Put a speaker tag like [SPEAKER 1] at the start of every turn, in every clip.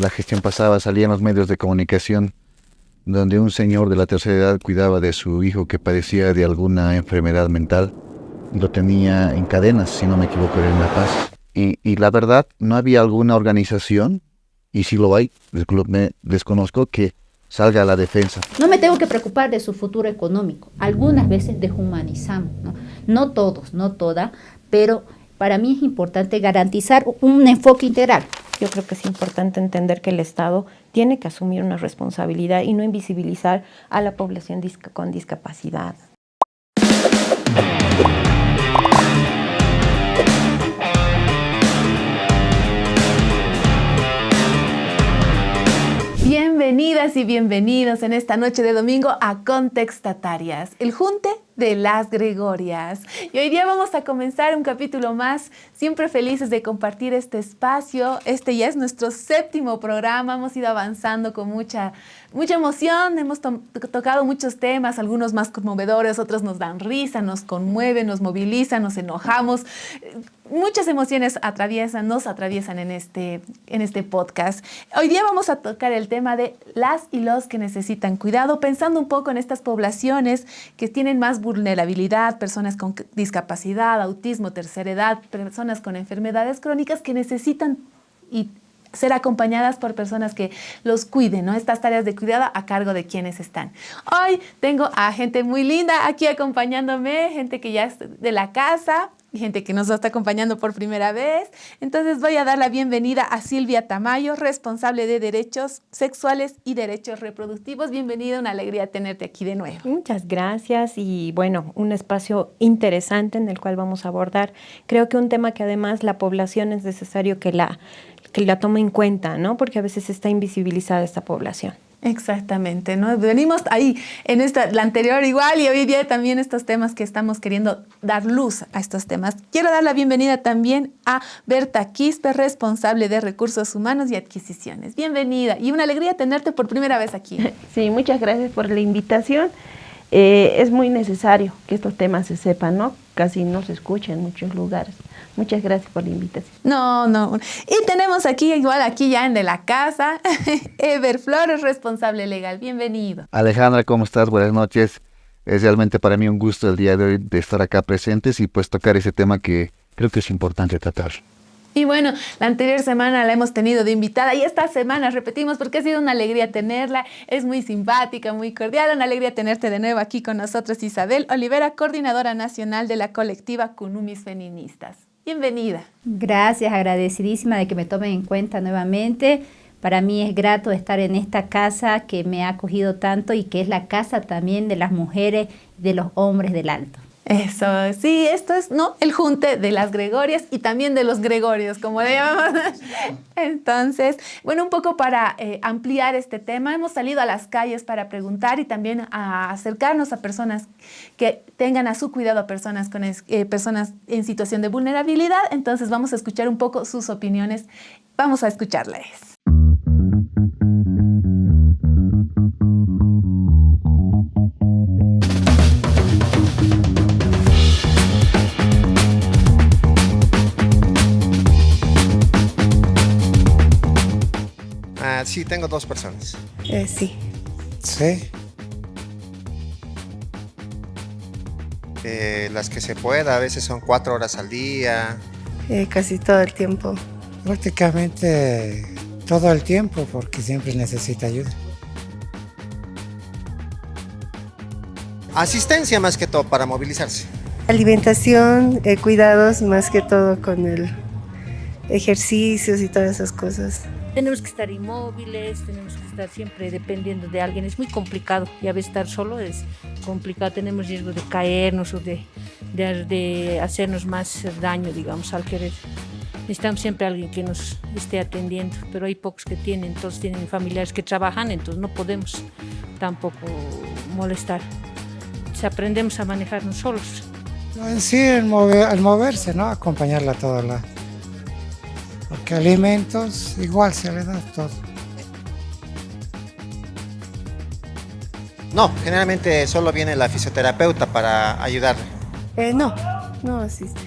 [SPEAKER 1] la gestión pasada salía en los medios de comunicación donde un señor de la tercera edad cuidaba de su hijo que padecía de alguna enfermedad mental. Lo tenía en cadenas, si no me equivoco, era en La Paz. Y la verdad, no había alguna organización, y si lo hay, me desconozco, que salga a la defensa.
[SPEAKER 2] No me tengo que preocupar de su futuro económico. Algunas veces deshumanizamos, ¿no? No todos, no todas, pero para mí es importante garantizar un enfoque integral.
[SPEAKER 3] Yo creo que es importante entender que el Estado tiene que asumir una responsabilidad y no invisibilizar a la población con discapacidad.
[SPEAKER 4] Bienvenidas y bienvenidos en esta noche de domingo a Contextatarias, el junte de las Gregorias. Y hoy día vamos a comenzar un capítulo más, siempre felices de compartir este espacio. Este ya es nuestro 7º programa, hemos ido avanzando con mucha emoción, hemos tocado muchos temas, algunos más conmovedores, otros nos dan risa, nos conmueven, nos movilizan, nos enojamos. Muchas emociones nos atraviesan en este podcast. Hoy día vamos a tocar el tema de las y los que necesitan cuidado, pensando un poco en estas poblaciones que tienen más vulnerabilidad, personas con discapacidad, autismo, tercera edad, personas con enfermedades crónicas que necesitan ser acompañadas por personas que los cuiden, ¿no? Estas tareas de cuidado a cargo de quienes están. Hoy tengo a gente muy linda aquí acompañándome, gente que ya es de la casa, gente que nos está acompañando por primera vez. Entonces voy a dar la bienvenida a Silvia Tamayo, responsable de Derechos Sexuales y Derechos Reproductivos. Bienvenida, una alegría tenerte aquí de nuevo.
[SPEAKER 3] Muchas gracias y bueno, un espacio interesante en el cual vamos a abordar. Creo que un tema que además la población es necesario que la tome en cuenta, ¿no? Porque a veces está invisibilizada esta población.
[SPEAKER 4] Exactamente, ¿no? Venimos ahí en la anterior igual y hoy día también estos temas que estamos queriendo dar luz a estos temas. Quiero dar la bienvenida también a Berta Quispe, responsable de Recursos Humanos y Adquisiciones. Bienvenida y una alegría tenerte por primera vez aquí.
[SPEAKER 5] Sí, muchas gracias por la invitación. Es muy necesario que estos temas se sepan, ¿no? Casi no se escucha en muchos lugares. Muchas gracias por la invitación.
[SPEAKER 4] No. Y tenemos aquí ya en de la casa, Eber Flores, responsable legal. Bienvenido.
[SPEAKER 1] Alejandra, ¿cómo estás? Buenas noches. Es realmente para mí un gusto el día de hoy de estar acá presentes y pues tocar ese tema que creo que es importante tratar.
[SPEAKER 4] Y bueno, la anterior semana la hemos tenido de invitada y esta semana repetimos porque ha sido una alegría tenerla. Es muy simpática, muy cordial. Una alegría tenerte de nuevo aquí con nosotros, Isabel Olivera, coordinadora nacional de la colectiva Kunumis Feministas. Bienvenida.
[SPEAKER 2] Gracias, agradecidísima de que me tomen en cuenta nuevamente. Para mí es grato estar en esta casa que me ha acogido tanto y que es la casa también de las mujeres y de los hombres del Alto.
[SPEAKER 4] Eso, sí, esto es el junte de las Gregorias y también de los Gregorios, como le llamamos. Entonces, bueno, un poco para ampliar este tema, hemos salido a las calles para preguntar y también a acercarnos a personas que tengan a su cuidado a personas en situación de vulnerabilidad. Entonces, vamos a escuchar un poco sus opiniones. Vamos a escucharlas.
[SPEAKER 6] Sí, tengo 2 personas.
[SPEAKER 7] Sí.
[SPEAKER 6] ¿Sí? Las que se pueda, a veces son 4 horas al día.
[SPEAKER 7] Casi todo el tiempo.
[SPEAKER 8] Prácticamente todo el tiempo, porque siempre necesita ayuda.
[SPEAKER 6] Asistencia más que todo para movilizarse.
[SPEAKER 7] Alimentación, cuidados más que todo con el ejercicios y todas esas cosas.
[SPEAKER 9] Tenemos que estar inmóviles, tenemos que estar siempre dependiendo de alguien. Es muy complicado y a veces estar solo es complicado. Tenemos riesgo de caernos o de hacernos más daño, digamos, al querer. Necesitamos siempre alguien que nos esté atendiendo, pero hay pocos que tienen, todos tienen familiares que trabajan, entonces no podemos tampoco molestar. Entonces aprendemos a manejarnos solos.
[SPEAKER 8] En sí, al moverse, ¿no? Acompañarla a todo lado. Porque alimentos igual se le da todo.
[SPEAKER 6] No, generalmente solo viene la fisioterapeuta para ayudarle.
[SPEAKER 7] No asiste.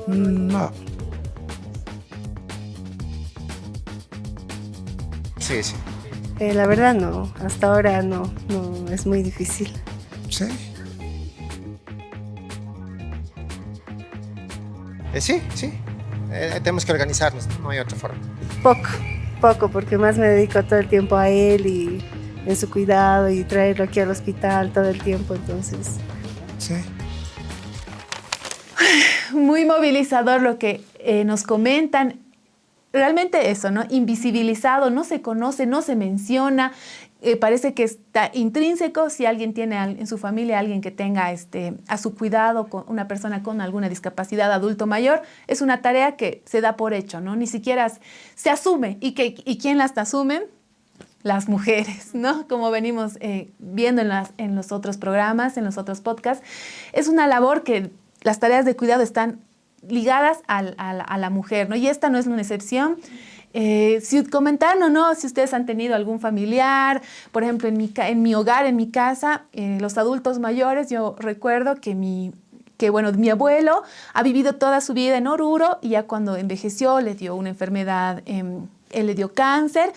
[SPEAKER 8] No.
[SPEAKER 6] Sí, sí.
[SPEAKER 7] La verdad no, hasta ahora no, es muy difícil.
[SPEAKER 8] Sí.
[SPEAKER 6] Sí, sí. Tenemos que organizarnos, no hay otra forma.
[SPEAKER 7] Poco, porque más me dedico todo el tiempo a él y en su cuidado y traerlo aquí al hospital todo el tiempo, entonces.
[SPEAKER 8] Sí.
[SPEAKER 4] Muy movilizador lo que nos comentan. Realmente eso, ¿no? Invisibilizado, no se conoce, no se menciona. Parece que está intrínseco si alguien tiene en su familia alguien que tenga a su cuidado con una persona con alguna discapacidad, adulto mayor, es una tarea que se da por hecho, ¿no? Ni siquiera se asume. ¿Y quién las asumen? Las mujeres, ¿no? Como venimos viendo en los otros programas, en los otros podcasts. Es una labor que las tareas de cuidado están ligadas a la mujer, ¿no? Y esta no es una excepción. Si comentaron o no, si ustedes han tenido algún familiar, por ejemplo, en mi hogar, en mi casa, los adultos mayores, yo recuerdo que mi abuelo ha vivido toda su vida en Oruro y ya cuando envejeció le dio una enfermedad, él le dio cáncer.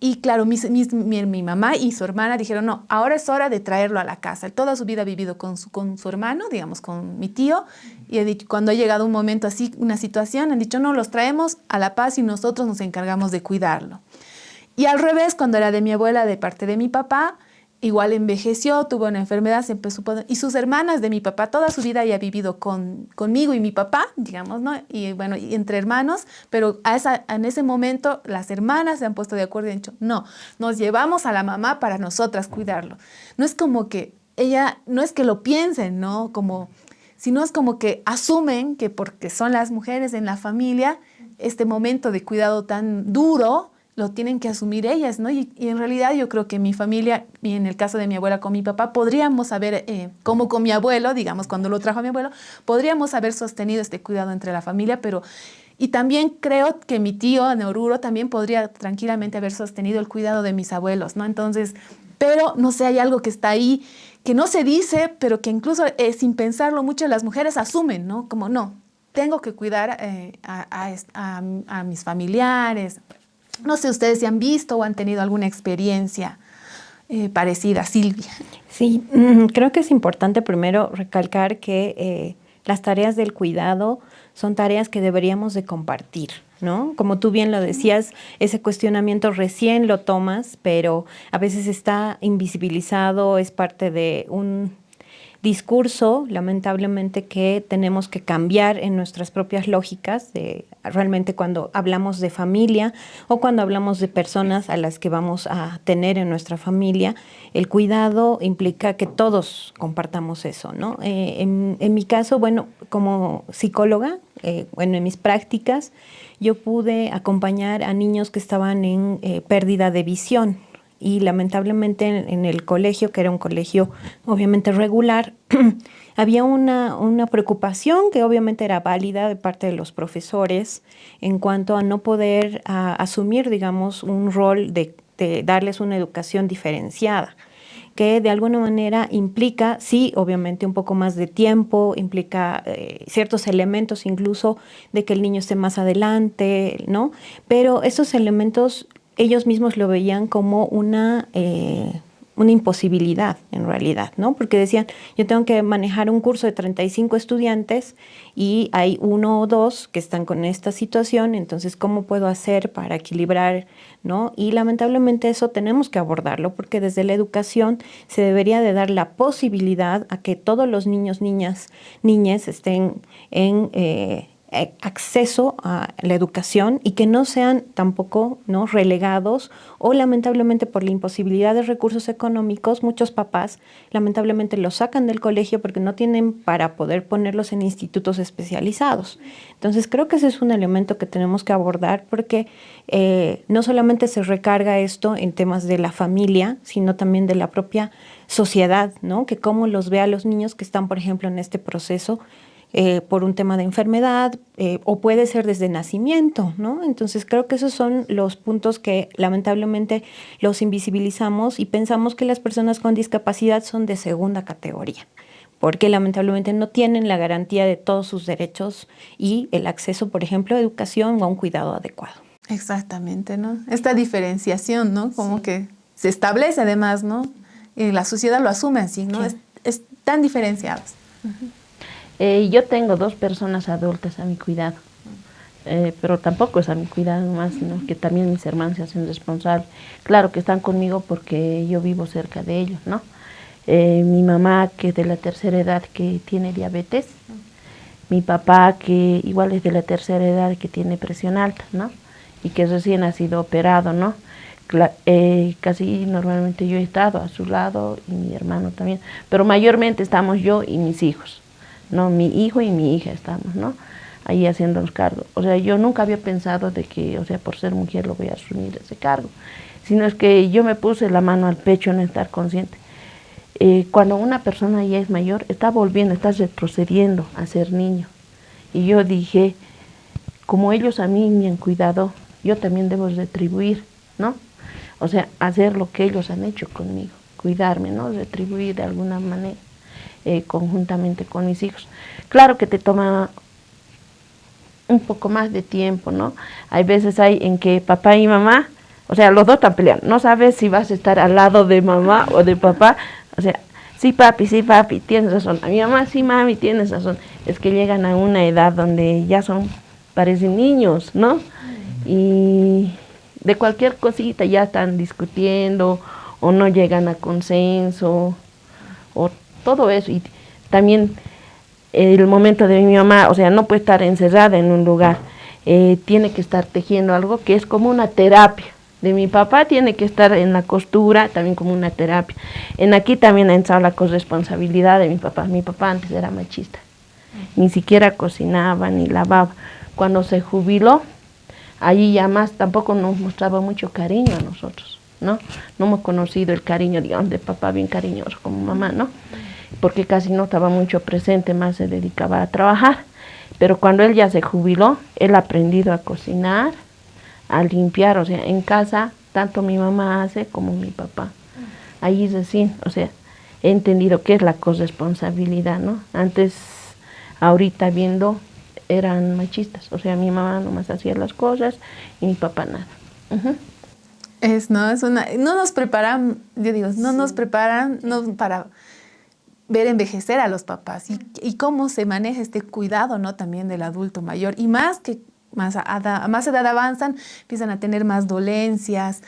[SPEAKER 4] Y claro, mi mamá y su hermana dijeron, no, ahora es hora de traerlo a la casa. Toda su vida ha vivido con su hermano, digamos, con mi tío. Y cuando ha llegado un momento así, una situación, han dicho, no, los traemos a La Paz y nosotros nos encargamos de cuidarlo. Y al revés, cuando era de mi abuela, de parte de mi papá, igual envejeció, tuvo una enfermedad, se empezó y sus hermanas de mi papá toda su vida ya ha vivido conmigo y mi papá, digamos, ¿no? Y bueno, y entre hermanos, pero en ese momento las hermanas se han puesto de acuerdo y han dicho, no, nos llevamos a la mamá para nosotras cuidarlo. No es como que no es que lo piensen, ¿no? Sino es como que asumen que porque son las mujeres en la familia, este momento de cuidado tan duro, lo tienen que asumir ellas, ¿no? Y en realidad yo creo que mi familia, y en el caso de mi abuela con mi papá, podríamos haber, como con mi abuelo, digamos, cuando lo trajo a mi abuelo, podríamos haber sostenido este cuidado entre la familia, y también creo que mi tío en Oruro también podría tranquilamente haber sostenido el cuidado de mis abuelos, ¿no? Entonces, pero no sé, hay algo que está ahí, que no se dice, pero que incluso sin pensarlo mucho las mujeres asumen, ¿no? Como, no, tengo que cuidar a mis familiares. No sé ustedes si han visto o han tenido alguna experiencia parecida, Silvia.
[SPEAKER 3] Sí, creo que es importante primero recalcar que las tareas del cuidado son tareas que deberíamos de compartir, ¿no? Como tú bien lo decías, ese cuestionamiento recién lo tomas, pero a veces está invisibilizado, es parte de un discurso, lamentablemente, que tenemos que cambiar en nuestras propias lógicas, realmente cuando hablamos de familia o cuando hablamos de personas a las que vamos a tener en nuestra familia, el cuidado implica que todos compartamos eso, ¿no? En mi caso, bueno, como psicóloga, en mis prácticas, yo pude acompañar a niños que estaban en pérdida de visión. Y lamentablemente en el colegio, que era un colegio obviamente regular, había una preocupación que obviamente era válida de parte de los profesores en cuanto a no poder asumir, digamos, un rol de darles una educación diferenciada, que de alguna manera implica, sí, obviamente un poco más de tiempo, implica ciertos elementos incluso de que el niño esté más adelante, ¿no? Pero esos elementos ellos mismos lo veían como una imposibilidad en realidad, ¿no? Porque decían, yo tengo que manejar un curso de 35 estudiantes y hay 1 o 2 que están con esta situación, entonces, ¿cómo puedo hacer para equilibrar, ¿no? Y lamentablemente eso tenemos que abordarlo porque desde la educación se debería de dar la posibilidad a que todos los niños, niñas, niñes estén en acceso a la educación y que no sean tampoco, ¿no?, relegados o lamentablemente por la imposibilidad de recursos económicos, muchos papás lamentablemente los sacan del colegio porque no tienen para poder ponerlos en institutos especializados. Entonces creo que ese es un elemento que tenemos que abordar porque no solamente se recarga esto en temas de la familia, sino también de la propia sociedad, ¿no?, que cómo los ve a los niños que están, por ejemplo, en este proceso por un tema de enfermedad o puede ser desde nacimiento, ¿no? Entonces creo que esos son los puntos que lamentablemente los invisibilizamos y pensamos que las personas con discapacidad son de segunda categoría, porque lamentablemente no tienen la garantía de todos sus derechos y el acceso, por ejemplo, a educación o a un cuidado adecuado.
[SPEAKER 4] Exactamente, ¿no? Esta diferenciación, ¿no? Como que se establece además, ¿no? Y la sociedad lo asume así, ¿no?
[SPEAKER 3] Sí.
[SPEAKER 4] Es tan diferenciados.
[SPEAKER 5] Yo tengo 2 personas adultas a mi cuidado, pero tampoco es a mi cuidado nomás, sino que también mis hermanos se hacen responsables. Claro que están conmigo porque yo vivo cerca de ellos, ¿no? Mi mamá, que es de la tercera edad, que tiene diabetes. Mi papá, que igual es de la tercera edad, que tiene presión alta, ¿no? Y que recién ha sido operado, ¿no? Casi normalmente yo he estado a su lado y mi hermano también, pero mayormente estamos yo y mis hijos, ¿no? Mi hijo y mi hija estamos, ¿no? Ahí haciéndonos cargo. O sea, yo nunca había pensado de que, o sea, por ser mujer lo voy a asumir ese cargo, sino es que yo me puse la mano al pecho en estar consciente. Cuando una persona ya es mayor, está volviendo, está retrocediendo a ser niño. Y yo dije, como ellos a mí me han cuidado, yo también debo retribuir, ¿no? O sea, hacer lo que ellos han hecho conmigo, cuidarme, ¿no? Retribuir de alguna manera, conjuntamente con mis hijos. Claro que te toma un poco más de tiempo, ¿no? Hay veces en que papá y mamá, o sea, los dos están peleando, no sabes si vas a estar al lado de mamá o de papá, o sea, sí papi, tienes razón, a mi mamá, sí mami, tienes razón. Es que llegan a una edad donde ya parecen niños, ¿no? Y de cualquier cosita ya están discutiendo o no llegan a consenso o todo eso. Y también el momento de mi mamá, o sea, no puede estar encerrada en un lugar, tiene que estar tejiendo algo que es como una terapia. De mi papá tiene que estar en la costura, también como una terapia. Aquí también ha entrado la corresponsabilidad de mi papá. Mi papá antes era machista, ni siquiera cocinaba ni lavaba. Cuando se jubiló, allí ya más tampoco nos mostraba mucho cariño a nosotros, ¿no? No hemos conocido el cariño, digamos, de papá bien cariñoso como mamá, ¿no? Porque casi no estaba mucho presente, más se dedicaba a trabajar. Pero cuando él ya se jubiló, él ha aprendido a cocinar, a limpiar, o sea, en casa, tanto mi mamá hace como mi papá. Ahí recién, o sea, he entendido qué es la corresponsabilidad, ¿no? Antes, ahorita viendo, eran machistas, o sea, mi mamá nomás hacía las cosas y mi papá nada.
[SPEAKER 4] No nos preparan, yo digo, no nos preparan para ver envejecer a los papás y cómo se maneja este cuidado, ¿no? También del adulto mayor. Y más edad avanzan, empiezan a tener más dolencias.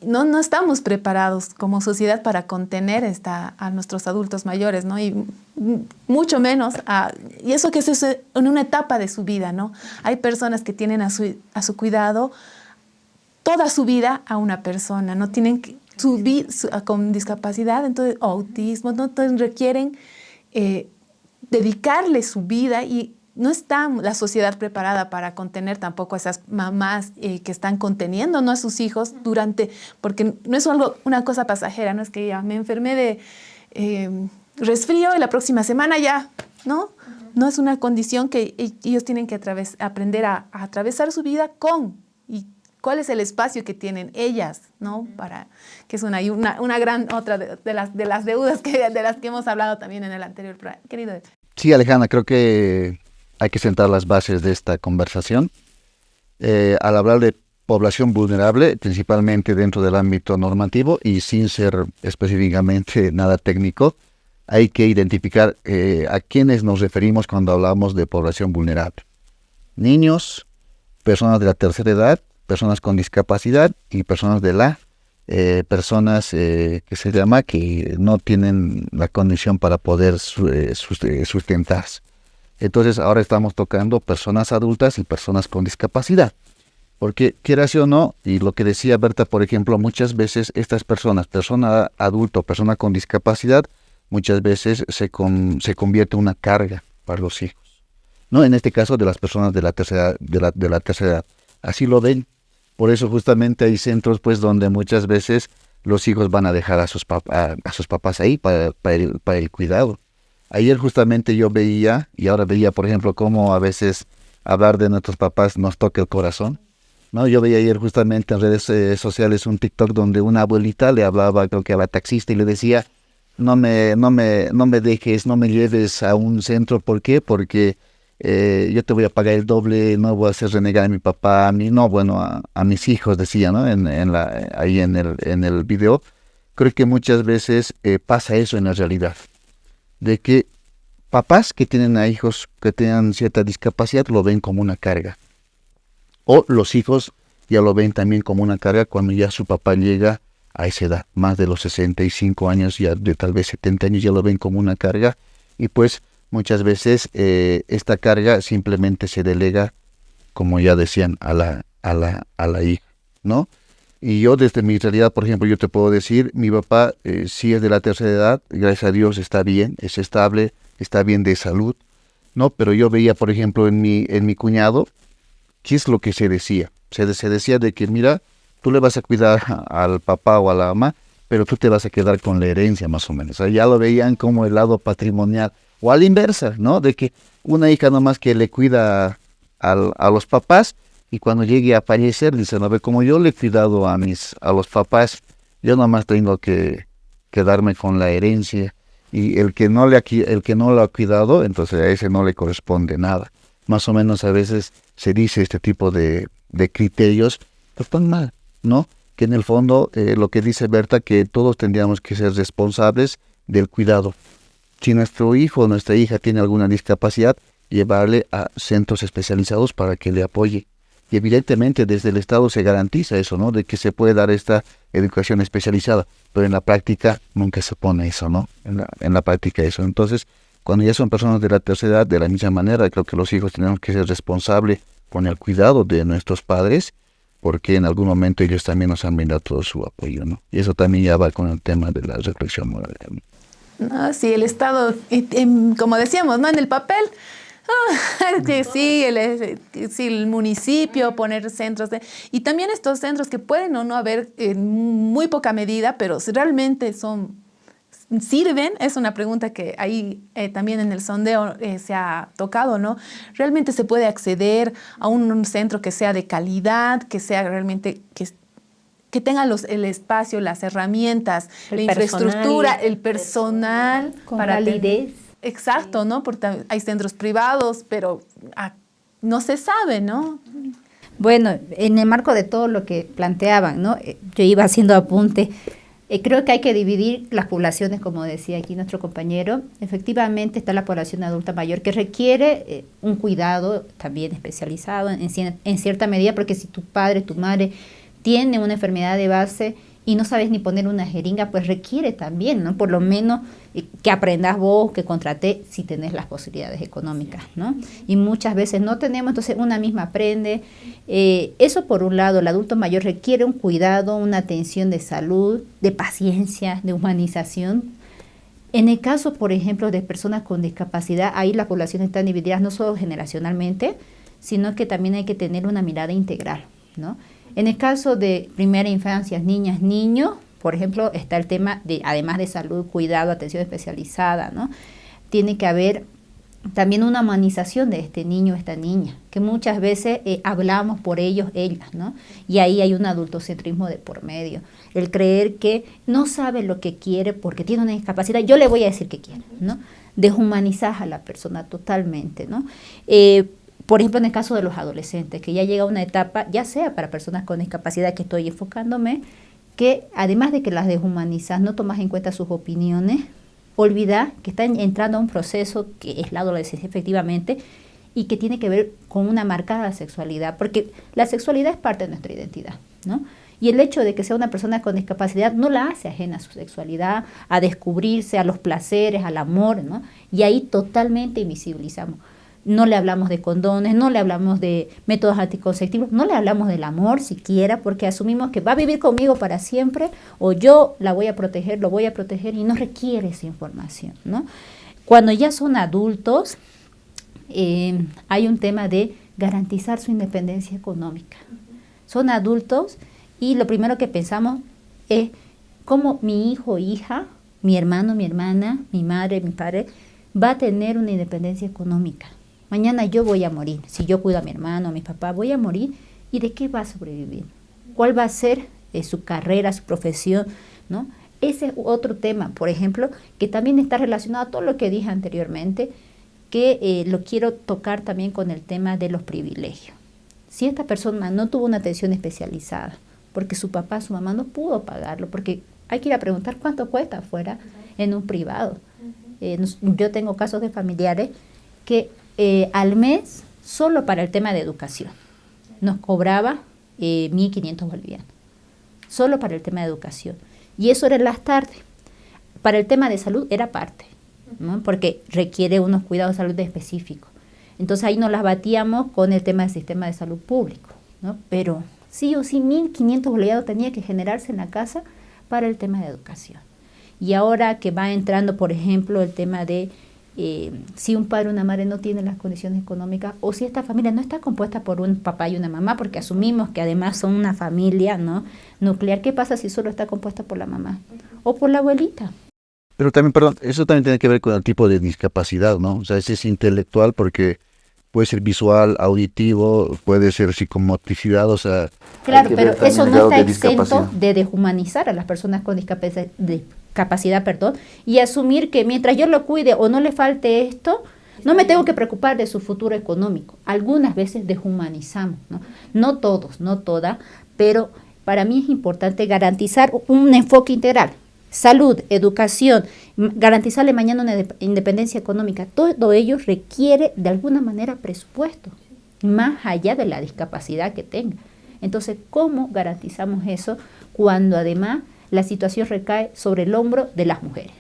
[SPEAKER 4] No estamos preparados como sociedad para contener a nuestros adultos mayores, ¿no? Y mucho menos, y eso que es en una etapa de su vida, ¿no? Hay personas que tienen a su cuidado toda su vida a una persona, no tienen con discapacidad, entonces, o autismo, ¿no? Entonces requieren dedicarle su vida y no está la sociedad preparada para contener tampoco a esas mamás que están conteniendo, ¿no? A sus hijos porque no es una cosa pasajera, no es que ya me enfermé de resfrío y la próxima semana ya, ¿no? No es una condición que ellos tienen que aprender a atravesar su vida y cuál es el espacio que tienen ellas, ¿no? Que es una gran otra de las deudas de las que hemos hablado también en el anterior programa. Querido.
[SPEAKER 1] Sí, Alejandra, creo que hay que sentar las bases de esta conversación. Al hablar de población vulnerable, principalmente dentro del ámbito normativo y sin ser específicamente nada técnico, hay que identificar a quiénes nos referimos cuando hablamos de población vulnerable. Niños, personas de la tercera edad, personas con discapacidad y personas que no tienen la condición para poder sustentarse. Entonces ahora estamos tocando personas adultas y personas con discapacidad. Porque quieras o no, y lo que decía Berta, por ejemplo, muchas veces estas personas, persona adulto, persona con discapacidad, muchas veces se convierte en una carga para los hijos, ¿no? En este caso de las personas de la tercera edad. Así lo ven. Por eso justamente hay centros pues donde muchas veces los hijos van a dejar a sus papás ahí para el cuidado. Ayer justamente yo veía, por ejemplo, cómo a veces hablar de nuestros papás nos toca el corazón, ¿no? Yo veía ayer justamente en redes sociales un TikTok donde una abuelita le hablaba, creo que a la taxista, y le decía, no me dejes, no me lleves a un centro. ¿Por qué? Porque yo te voy a pagar el doble, no voy a hacer renegar a mi papá, a mis hijos, decía, ¿no? Ahí en el video. Creo que muchas veces pasa eso en la realidad, de que papás que tienen a hijos que tengan cierta discapacidad lo ven como una carga, o los hijos ya lo ven también como una carga cuando ya su papá llega a esa edad, más de los 65 años, ya de tal vez 70 años, ya lo ven como una carga, y pues muchas veces esta carga simplemente se delega, como ya decían, a la hija, ¿no? Y yo desde mi realidad, por ejemplo, yo te puedo decir, mi papá sí es de la tercera edad, gracias a Dios está bien, es estable, está bien de salud, ¿no? Pero yo veía, por ejemplo, en mi cuñado, ¿qué es lo que se decía? Se decía de que, mira, tú le vas a cuidar al papá o a la mamá, pero tú te vas a quedar con la herencia más o menos. O sea, ya lo veían como el lado patrimonial. O a la inversa, ¿no? De que una hija nomás que le cuida a los papás y cuando llegue a fallecer, dice, no ve, como yo le he cuidado a los papás, yo nomás tengo que quedarme con la herencia. Y el que no lo ha cuidado, entonces a ese no le corresponde nada. Más o menos a veces se dice este tipo de criterios, pero están mal, ¿no? Que en el fondo lo que dice Berta, que todos tendríamos que ser responsables del cuidado. Si nuestro hijo o nuestra hija tiene alguna discapacidad, llevarle a centros especializados para que le apoye. Y evidentemente desde el Estado se garantiza eso, ¿no? De que se puede dar esta educación especializada, pero en la práctica nunca se pone eso, ¿no? En la práctica eso. Entonces, cuando ya son personas de la tercera edad, de la misma manera, creo que los hijos tenemos que ser responsables con el cuidado de nuestros padres, porque en algún momento ellos también nos han brindado todo su apoyo, ¿no? Y eso también ya va con el tema de la reflexión moral, ¿no?
[SPEAKER 4] No, sí, el Estado, como decíamos, ¿no? En el papel, que sí, el municipio, poner centros, y también estos centros que pueden o no haber en muy poca medida, pero si realmente sirven, es una pregunta que ahí también en el sondeo se ha tocado, ¿no? ¿Realmente se puede acceder a un centro que sea de calidad, que sea realmente, que tenga el espacio, las herramientas, la infraestructura, el personal
[SPEAKER 2] con
[SPEAKER 4] para
[SPEAKER 2] validez?
[SPEAKER 4] Exacto, ¿no? Porque hay centros privados, pero no se sabe, ¿no?
[SPEAKER 2] Bueno, en el marco de todo lo que planteaban, ¿no? Yo iba haciendo apunte. Creo que hay que dividir las poblaciones, como decía aquí nuestro compañero. Efectivamente está la población adulta mayor que requiere un cuidado también especializado en cierta medida, porque si tu padre, tu madre tiene una enfermedad de base y no sabes ni poner una jeringa, pues requiere también, ¿no? Por lo menos que aprendas vos, que contraté, si tenés las posibilidades económicas, ¿no? Y muchas veces no tenemos, entonces una misma aprende. Eso por un lado, el adulto mayor requiere un cuidado, una atención de salud, de paciencia, de humanización. En el caso, por ejemplo, de personas con discapacidad, ahí las poblaciones están divididas no solo generacionalmente, sino que también hay que tener una mirada integral, ¿no? En el caso de primera infancia, niñas, niños, por ejemplo, está el tema de, además de salud, cuidado, atención especializada, ¿no? Tiene que haber también una humanización de este niño, esta niña, que muchas veces hablamos por ellos, ellas, ¿no? Y ahí hay un adultocentrismo de por medio. El creer que no sabe lo que quiere porque tiene una discapacidad, yo le voy a decir que quiere, ¿no? Deshumanizar a la persona totalmente, ¿no? Por ejemplo, en el caso de los adolescentes, que ya llega una etapa, ya sea para personas con discapacidad que estoy enfocándome, que además de que las deshumanizas, no tomas en cuenta sus opiniones, olvidar que están entrando a un proceso que es la adolescencia efectivamente y que tiene que ver con una marcada sexualidad, porque la sexualidad es parte de nuestra identidad, ¿no? Y el hecho de que sea una persona con discapacidad no la hace ajena a su sexualidad, a descubrirse, a los placeres, al amor, ¿no? Y ahí totalmente invisibilizamos. No le hablamos de condones, no le hablamos de métodos anticonceptivos, no le hablamos del amor siquiera, porque asumimos que va a vivir conmigo para siempre o yo la voy a proteger, lo voy a proteger y no requiere esa información, ¿no? Cuando ya son adultos, hay un tema de garantizar su independencia económica. Son adultos y lo primero que pensamos es cómo mi hijo o hija, mi hermano, mi hermana, mi madre, mi padre, va a tener una independencia económica. Mañana yo voy a morir, si yo cuido a mi hermano, a mi papá, voy a morir, ¿y de qué va a sobrevivir? ¿Cuál va a ser su carrera, su profesión, ¿no? Ese es otro tema, por ejemplo, que también está relacionado a todo lo que dije anteriormente, que lo quiero tocar también con el tema de los privilegios. Si esta persona no tuvo una atención especializada, porque su papá, su mamá no pudo pagarlo, porque hay que ir a preguntar cuánto cuesta afuera en un privado. Yo tengo casos de familiares que al mes, solo para el tema de educación, nos cobraba 1.500 bolivianos, solo para el tema de educación. Y eso era en las tardes. Para el tema de salud era parte, ¿no? Porque requiere unos cuidados de salud específicos. Entonces ahí nos las batíamos con el tema del sistema de salud público, ¿no? Pero sí o sí 1.500 bolivianos tenía que generarse en la casa para el tema de educación. Y ahora que va entrando, por ejemplo, el tema de si un padre o una madre no tienen las condiciones económicas, o si esta familia no está compuesta por un papá y una mamá, porque asumimos que además son una familia, ¿no?, nuclear. ¿Qué pasa si solo está compuesta por la mamá o por la abuelita?
[SPEAKER 1] Pero también, perdón, eso también tiene que ver con el tipo de discapacidad, ¿no? O sea, ese es intelectual porque puede ser visual, auditivo, puede ser psicomotricidad, o sea...
[SPEAKER 2] Claro, pero eso no está exento de deshumanizar a las personas con discapacidad, y asumir que mientras yo lo cuide o no le falte esto, no me tengo que preocupar de su futuro económico. Algunas veces deshumanizamos, ¿no? No todos, no todas, pero para mí es importante garantizar un enfoque integral. Salud, educación, garantizarle mañana una independencia económica. Todo ello requiere de alguna manera presupuesto, más allá de la discapacidad que tenga. Entonces, ¿cómo garantizamos eso cuando además la situación recae sobre el hombro de las mujeres?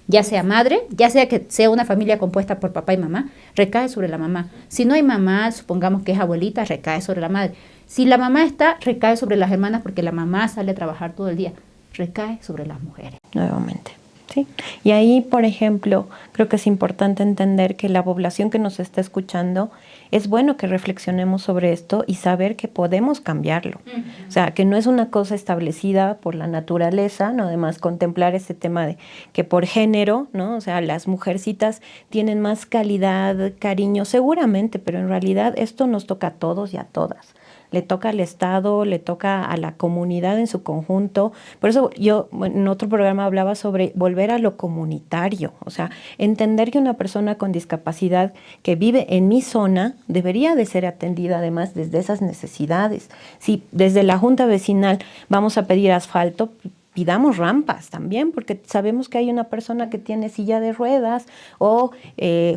[SPEAKER 2] Ya sea madre, ya sea que sea una familia compuesta por papá y mamá, recae sobre la mamá. Si no hay mamá, supongamos que es abuelita, recae sobre la madre. Si la mamá está, recae sobre las hermanas porque la mamá sale a trabajar todo el día. Recae sobre las mujeres.
[SPEAKER 3] Nuevamente, ¿sí? Y ahí, por ejemplo, creo que es importante entender que la población que nos está escuchando, es bueno que reflexionemos sobre esto y saber que podemos cambiarlo. O sea, que no es una cosa establecida por la naturaleza, ¿no? Además, contemplar ese tema de que por género, ¿no? O sea, las mujercitas tienen más calidad, cariño, seguramente, pero en realidad esto nos toca a todos y a todas. Le toca al Estado, le toca a la comunidad en su conjunto. Por eso yo en otro programa hablaba sobre volver a lo comunitario, o sea, entender que una persona con discapacidad que vive en mi zona debería de ser atendida además desde esas necesidades. Si desde la junta vecinal vamos a pedir asfalto, pidamos rampas también, porque sabemos que hay una persona que tiene silla de ruedas o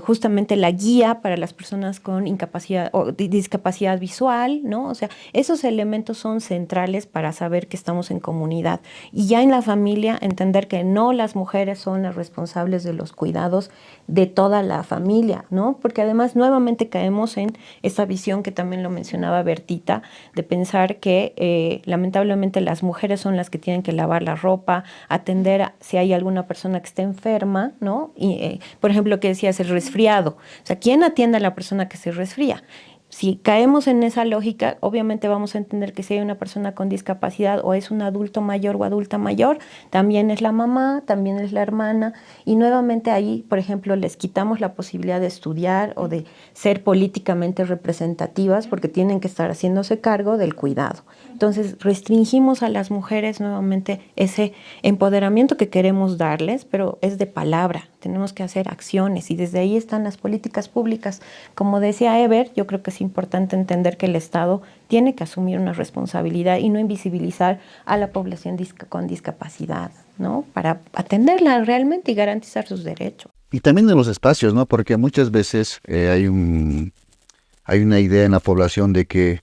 [SPEAKER 3] justamente la guía para las personas con incapacidad o discapacidad visual, ¿no? O sea, esos elementos son centrales para saber que estamos en comunidad. Y ya en la familia, entender que no las mujeres son las responsables de los cuidados de toda la familia, ¿no? Porque además nuevamente caemos en esa visión que también lo mencionaba Bertita, de pensar que lamentablemente las mujeres son las que tienen que lavar la ropa, atender si hay alguna persona que esté enferma, ¿no? Y, por ejemplo, que decías, el resfriado. O sea, ¿quién atiende a la persona que se resfría? Si caemos en esa lógica, obviamente vamos a entender que si hay una persona con discapacidad o es un adulto mayor o adulta mayor, también es la mamá, también es la hermana, y nuevamente ahí, por ejemplo, les quitamos la posibilidad de estudiar o de ser políticamente representativas porque tienen que estar haciéndose cargo del cuidado. Entonces, restringimos a las mujeres nuevamente ese empoderamiento que queremos darles, pero es de palabra. Tenemos que hacer acciones y desde ahí están las políticas públicas. Como decía Ever, yo creo que es importante entender que el Estado tiene que asumir una responsabilidad y no invisibilizar a la población con discapacidad, ¿no? Para atenderla realmente y garantizar sus derechos.
[SPEAKER 1] Y también en los espacios, ¿no? Porque muchas veces hay una idea en la población de que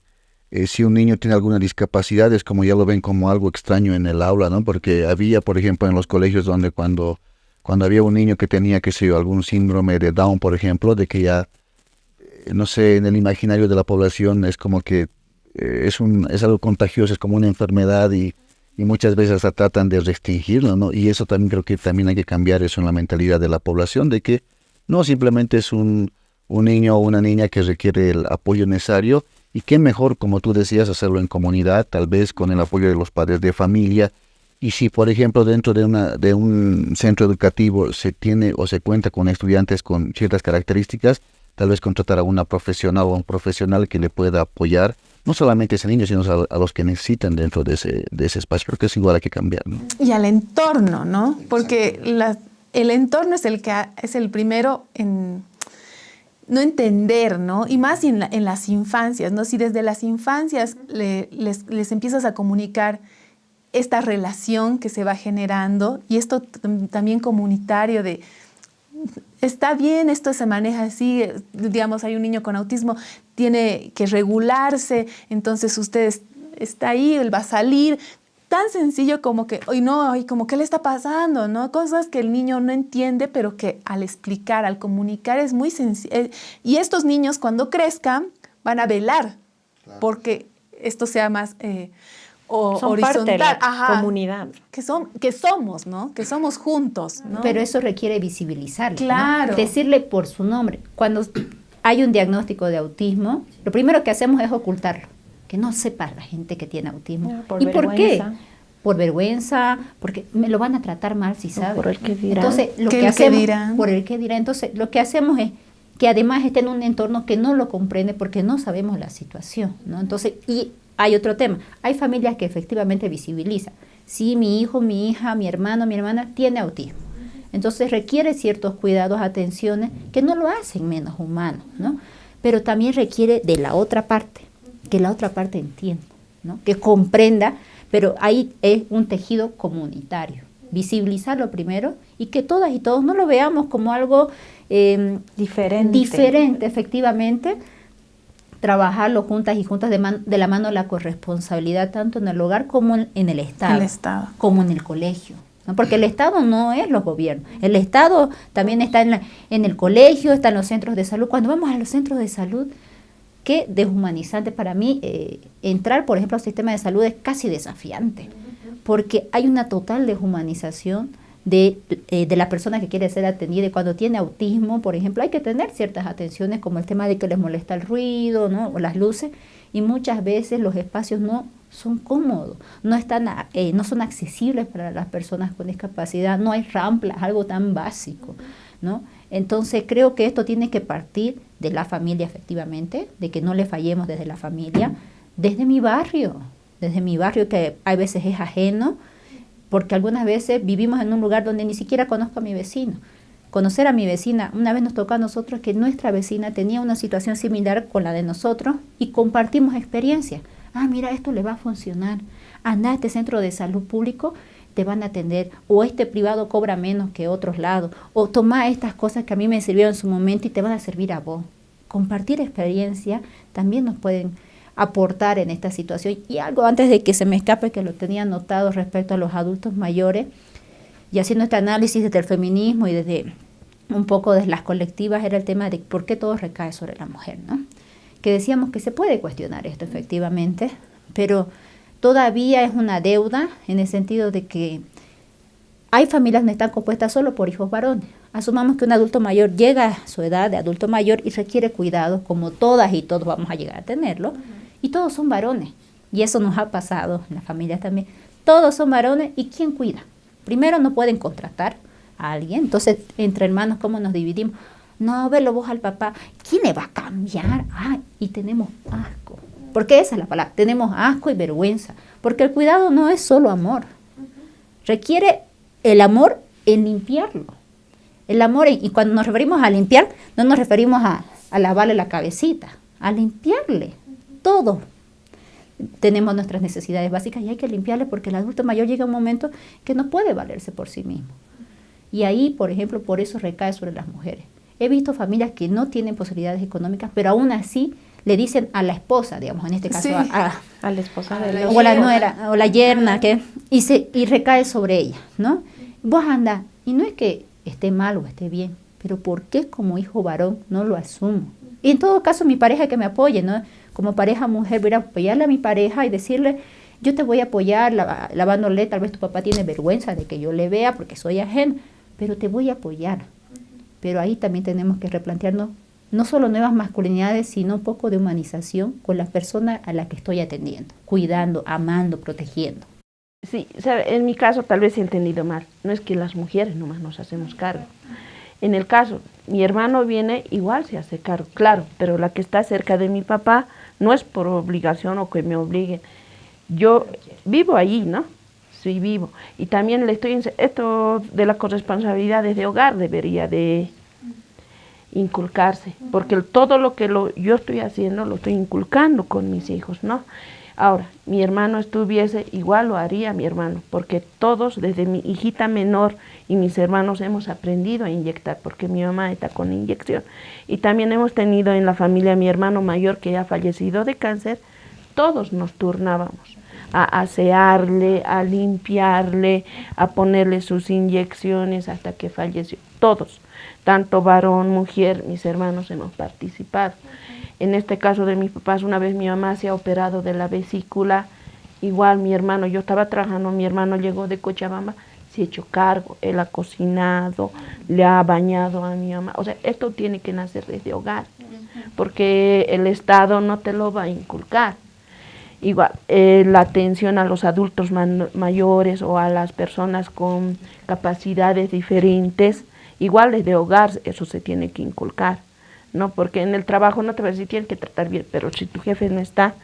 [SPEAKER 1] si un niño tiene alguna discapacidad es como ya lo ven como algo extraño en el aula, ¿no? Porque había, por ejemplo, en los colegios donde cuando había un niño que tenía, qué sé yo, algún síndrome de Down, por ejemplo, de que ya, no sé, en el imaginario de la población es como que es algo contagioso, es como una enfermedad y muchas veces la tratan de restringirlo, ¿no? Y eso también creo que también hay que cambiar eso en la mentalidad de la población, de que no simplemente es un niño o una niña que requiere el apoyo necesario y qué mejor, como tú decías, hacerlo en comunidad, tal vez con el apoyo de los padres de familia. Y si, por ejemplo, dentro de un centro educativo se tiene o se cuenta con estudiantes con ciertas características, tal vez contratar a una profesional o un profesional que le pueda apoyar, no solamente a ese niño, sino a los que necesitan dentro de ese espacio. Creo que es igual, hay que cambiar, ¿no?
[SPEAKER 4] Y al entorno, ¿no? Porque el entorno es el que es el primero en no entender, ¿no? Y más en las infancias, ¿no? Si desde las infancias les empiezas a comunicar esta relación que se va generando y esto también comunitario de está bien, esto se maneja así, digamos, hay un niño con autismo, tiene que regularse, entonces usted está ahí, él va a salir. Tan sencillo como que, hoy no, hoy como, ¿qué le está pasando? ¿No? Cosas que el niño no entiende, pero que al explicar, al comunicar es muy sencillo. Y estos niños cuando crezcan van a velar porque esto sea más
[SPEAKER 3] son
[SPEAKER 4] horizontal.
[SPEAKER 3] parte de la
[SPEAKER 4] Ajá.
[SPEAKER 3] comunidad.
[SPEAKER 4] Que somos, ¿no? Que somos juntos, ¿no?
[SPEAKER 2] Pero eso requiere visibilizarlo,
[SPEAKER 4] Claro.
[SPEAKER 2] ¿no? Decirle por su nombre. Cuando hay un diagnóstico de autismo, lo primero que hacemos es ocultarlo. Que no sepa la gente que tiene autismo. ¿Y por qué? Por vergüenza, porque me lo van a tratar mal si saben.
[SPEAKER 5] Por el que dirán.
[SPEAKER 2] Entonces, lo que hacemos, por el que dirán. Entonces, lo que hacemos es que además esté en un entorno que no lo comprende porque no sabemos la situación, ¿no? Entonces, y hay otro tema. Hay familias que efectivamente visibilizan. Sí, mi hijo, mi hija, mi hermano, mi hermana tiene autismo. Entonces, requiere ciertos cuidados, atenciones que no lo hacen menos humano, ¿no? Pero también requiere de la otra parte, que la otra parte entienda, ¿no? Que comprenda, pero ahí es un tejido comunitario. Visibilizarlo primero y que todas y todos no lo veamos como algo diferente, efectivamente. Trabajarlo juntas y juntas de la mano la corresponsabilidad tanto en el hogar como en el Estado, como en el colegio, ¿no? Porque el Estado no es los gobiernos, el Estado también está en el colegio, está en los centros de salud. Cuando vamos a los centros de salud, qué deshumanizante para mí, entrar, por ejemplo, al sistema de salud es casi desafiante, porque hay una total deshumanización de la persona que quiere ser atendida. Y cuando tiene autismo, por ejemplo, hay que tener ciertas atenciones, como el tema de que les molesta el ruido, ¿no? O las luces, y muchas veces los espacios no son cómodos, no son accesibles para las personas con discapacidad, no hay rampas, algo tan básico, ¿no? Entonces creo que esto tiene que partir de la familia, efectivamente, de que no le fallemos desde la familia, desde mi barrio que a veces es ajeno, porque algunas veces vivimos en un lugar donde ni siquiera conozco a mi vecino. Conocer a mi vecina, una vez nos tocó a nosotros que nuestra vecina tenía una situación similar con la de nosotros y compartimos experiencias. Ah, mira, esto le va a funcionar. Anda a este centro de salud público, te van a atender, o este privado cobra menos que otros lados, o toma estas cosas que a mí me sirvieron en su momento y te van a servir a vos. Compartir experiencia también nos pueden aportar en esta situación. Y algo antes de que se me escape, que lo tenía anotado respecto a los adultos mayores, y haciendo este análisis desde el feminismo y desde un poco de las colectivas, era el tema de por qué todo recae sobre la mujer, ¿no? Que decíamos que se puede cuestionar esto efectivamente, pero todavía es una deuda en el sentido de que hay familias que están compuestas solo por hijos varones. Asumamos que un adulto mayor llega a su edad de adulto mayor y requiere cuidado, como todas y todos vamos a llegar a tenerlo, y todos son varones. Y eso nos ha pasado en las familias también. Todos son varones, ¿y quién cuida? Primero, no pueden contratar a alguien, entonces entre hermanos, ¿cómo nos dividimos? No, velo vos al papá, ¿quién le va a cambiar? Ah, y tenemos asco, porque esa es la palabra, tenemos asco y vergüenza, porque el cuidado no es solo amor, requiere el amor en limpiarlo, el amor, y cuando nos referimos a limpiar, no nos referimos a lavarle la cabecita, a limpiarle todo. Tenemos nuestras necesidades básicas y hay que limpiarle, porque el adulto mayor llega a un momento que no puede valerse por sí mismo. Y ahí, por ejemplo, por eso recae sobre las mujeres. He visto familias que no tienen posibilidades económicas, pero aún así le dicen a la esposa, digamos, en este caso,
[SPEAKER 4] sí,
[SPEAKER 3] a la esposa de la
[SPEAKER 2] o la nuera, o la yerna, y recae sobre ella, ¿no? Vos anda, y no es que esté mal o esté bien, pero ¿por qué como hijo varón no lo asumo? Y en todo caso, mi pareja que me apoye, ¿no? Como pareja mujer, voy a apoyarle a mi pareja y decirle, yo te voy a apoyar lavándole, tal vez tu papá tiene vergüenza de que yo le vea porque soy ajeno, pero te voy a apoyar. Pero ahí también tenemos que replantearnos no solo nuevas masculinidades, sino un poco de humanización con la persona a la que estoy atendiendo, cuidando, amando, protegiendo.
[SPEAKER 5] Sí, en mi caso tal vez he entendido mal. No es que las mujeres nomás nos hacemos cargo. En el caso, mi hermano viene, igual se hace cargo, claro, pero la que está cerca de mi papá no es por obligación o que me obliguen. Yo vivo allí, ¿no? Sí, vivo. Y también esto de la corresponsabilidad de hogar debería de... inculcarse, porque todo lo que yo estoy haciendo lo estoy inculcando con mis hijos, ¿no? Ahora, mi hermano estuviese, igual lo haría mi hermano, porque todos, desde mi hijita menor y mis hermanos, hemos aprendido a inyectar, porque mi mamá está con inyección. Y también hemos tenido en la familia mi hermano mayor que ya ha fallecido de cáncer, todos nos turnábamos a asearle, a limpiarle, a ponerle sus inyecciones hasta que falleció, todos. Tanto varón, mujer, mis hermanos hemos participado. En este caso de mis papás, una vez mi mamá se ha operado de la vesícula, igual mi hermano, yo estaba trabajando, mi hermano llegó de Cochabamba, se ha hecho cargo, él ha cocinado, le ha bañado a mi mamá. O sea, esto tiene que nacer desde hogar, porque el Estado no te lo va a inculcar. Igual, la atención a los adultos mayores o a las personas con capacidades diferentes, igual desde hogar eso se tiene que inculcar, ¿no? Porque en el trabajo no te va a decir tienes que tratar bien, pero si tu jefe no está,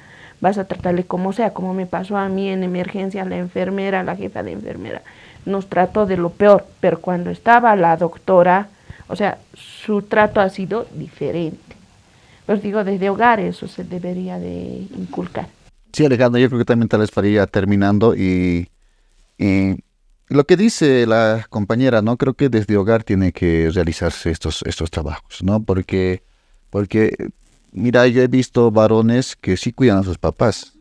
[SPEAKER 5] vas a tratarle como sea, como me pasó a mí en emergencia, la enfermera, la jefa de enfermera, nos trató de lo peor, pero cuando estaba la doctora, o sea, su trato ha sido diferente. Pues digo, desde hogar eso se debería de inculcar.
[SPEAKER 1] Sí, Alejandra, yo creo que también tal vez para ir terminando y lo que dice la compañera, ¿no? Creo que desde hogar tiene que realizarse estos trabajos, ¿no? Porque, mira, yo he visto varones que sí cuidan a sus papás.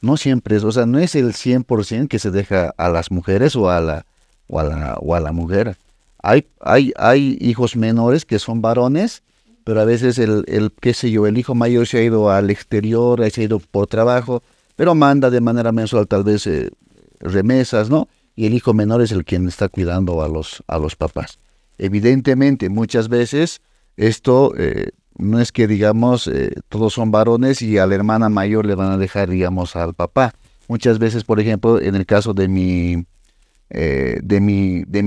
[SPEAKER 1] No siempre es, o sea, no es el 100% que se deja a las mujeres o a la mujer. Hay hijos menores que son varones, pero a veces qué sé yo, el hijo mayor se ha ido al exterior, se ha ido por trabajo, pero manda de manera mensual tal vez remesas, ¿no? Y el hijo menor es el quien está cuidando a los papás. Evidentemente, muchas veces esto no es que, digamos, todos son varones y a la hermana mayor le van a dejar, digamos, al papá. Muchas veces, por ejemplo, en el caso de mi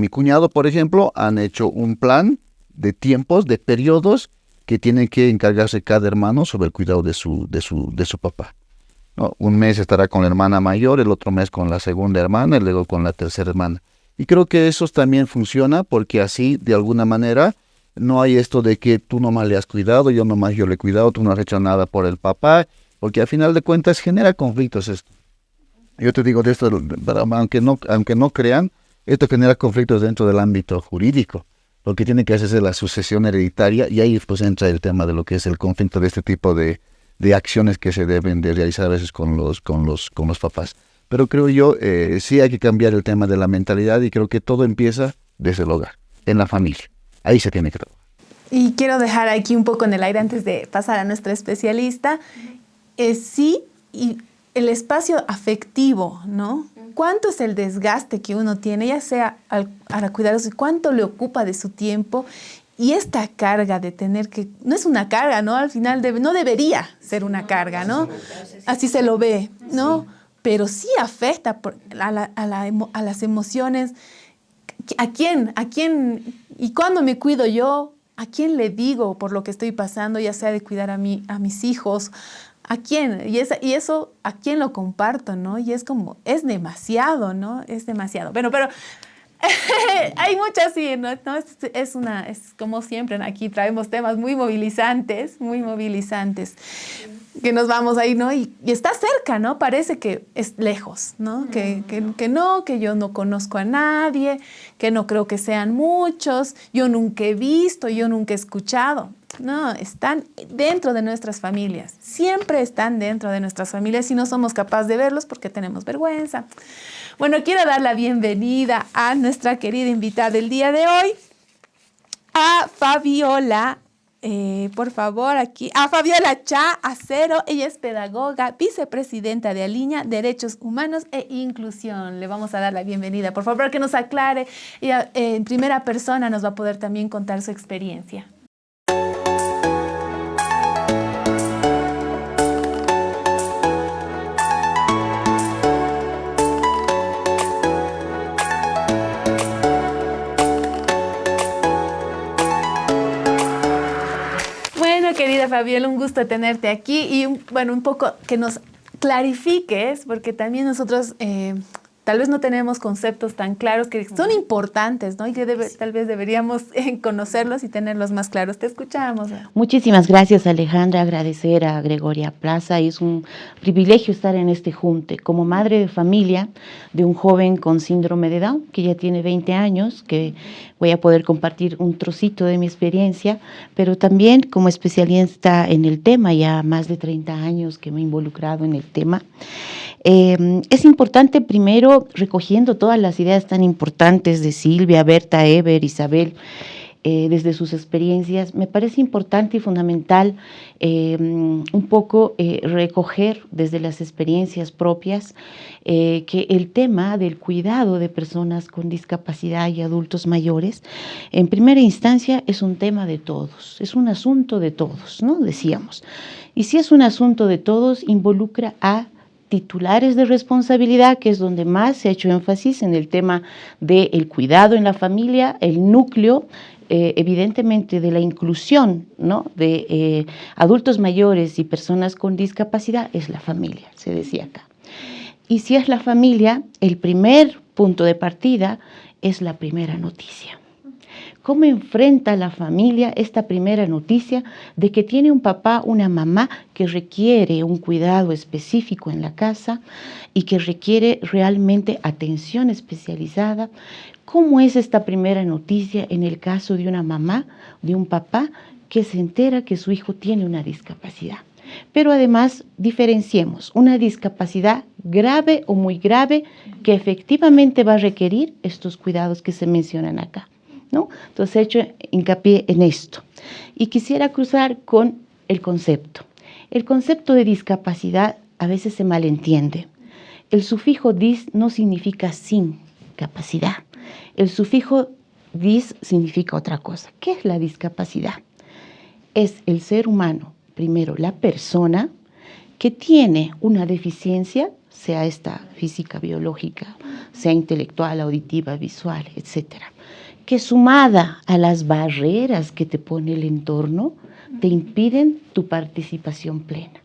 [SPEAKER 1] cuñado, por ejemplo, han hecho un plan de tiempos, de periodos que tiene que encargarse cada hermano sobre el cuidado de su papá, ¿no? Un mes estará con la hermana mayor, el otro mes con la segunda hermana y luego con la tercera hermana. Y creo que eso también funciona porque así, de alguna manera, no hay esto de que tú nomás le has cuidado, yo le he cuidado, tú no has hecho nada por el papá, porque al final de cuentas genera conflictos esto. Yo te digo de esto, aunque no crean, esto genera conflictos dentro del ámbito jurídico. Lo que tiene que hacerse es la sucesión hereditaria y ahí pues entra el tema de lo que es el conflicto de este tipo de acciones que se deben de realizar a veces con los papás. Pero creo yo, sí hay que cambiar el tema de la mentalidad y creo que todo empieza desde el hogar, en la familia. Ahí se tiene que trabajar.
[SPEAKER 4] Y quiero dejar aquí un poco en el aire antes de pasar a nuestra especialista. Sí, y el espacio afectivo, ¿no? ¿Cuánto es el desgaste que uno tiene, ya sea al cuidarlos, cuánto le ocupa de su tiempo? Y esta carga de tener que, no es una carga, ¿no? Al final no debería ser una carga, ¿no? Así se lo ve, ¿no? Pero sí afecta a las emociones. ¿A quién? ¿Y cuándo me cuido yo? ¿A quién le digo por lo que estoy pasando, ya sea de cuidar a mis hijos? ¿A quién? Y eso, ¿a quién lo comparto, no? Y es como, es demasiado, ¿no? Es demasiado. Bueno, pero hay muchas, sí, ¿no? Es como siempre, ¿no? Aquí traemos temas muy movilizantes, que nos vamos ahí, ¿no? Y está cerca, ¿no? Parece que es lejos, ¿no? Que yo no conozco a nadie, que no creo que sean muchos, yo nunca he visto, yo nunca he escuchado. No, están dentro de nuestras familias, siempre están dentro de nuestras familias y no somos capaces de verlos porque tenemos vergüenza. Bueno, quiero dar la bienvenida a nuestra querida invitada del día de hoy, a Fabiola. Por favor, aquí, a Fabiola Cha Acero. Ella es pedagoga, vicepresidenta de Aliña, Derechos Humanos e Inclusión. Le vamos a dar la bienvenida, por favor, que nos aclare. Ella, en primera persona nos va a poder también contar su experiencia. Querida Fabiola, un gusto tenerte aquí y un poco que nos clarifiques, porque también nosotros tal vez no tenemos conceptos tan claros que son importantes, ¿no? Y que tal vez deberíamos conocerlos y tenerlos más claros. Te escuchamos.
[SPEAKER 5] Muchísimas gracias, Alejandra. Agradecer a Gregoria Plaza. Es un privilegio estar en este junte. Como madre de familia de un joven con síndrome de Down, que ya tiene 20 años, que voy a poder compartir un trocito de mi experiencia, pero también como especialista en el tema, ya más de 30 años que me he involucrado en el tema. Es importante primero, recogiendo todas las ideas tan importantes de Silvia, Berta, Eber, Isabel, desde sus experiencias, me parece importante y fundamental un poco recoger desde las experiencias propias que el tema del cuidado de personas con discapacidad y adultos mayores, en primera instancia es un tema de todos, es un asunto de todos, ¿no? Decíamos. Y si es un asunto de todos, involucra a titulares de responsabilidad, que es donde más se ha hecho énfasis en el tema del cuidado en la familia, el núcleo, evidentemente, de la inclusión, ¿no?, de adultos mayores y personas con discapacidad, es la familia, se decía acá. Y si es la familia, el primer punto de partida es la primera noticia. ¿Cómo enfrenta la familia esta primera noticia de que tiene un papá, una mamá que requiere un cuidado específico en la casa y que requiere realmente atención especializada? ¿Cómo es esta primera noticia en el caso de una mamá, de un papá que se entera que su hijo tiene una discapacidad? Pero además diferenciemos una discapacidad grave o muy grave que efectivamente va a requerir estos cuidados que se mencionan acá, ¿no? Entonces he hecho hincapié en esto. Y quisiera cruzar con el concepto. El concepto de discapacidad a veces se malentiende. El sufijo dis no significa sin capacidad. El sufijo dis significa otra cosa. ¿Qué es la discapacidad? Es el ser humano, primero la persona, que tiene una deficiencia, sea esta física, biológica, sea intelectual, auditiva, visual, etcétera, que sumada a las barreras que te pone el entorno, te impiden tu participación plena.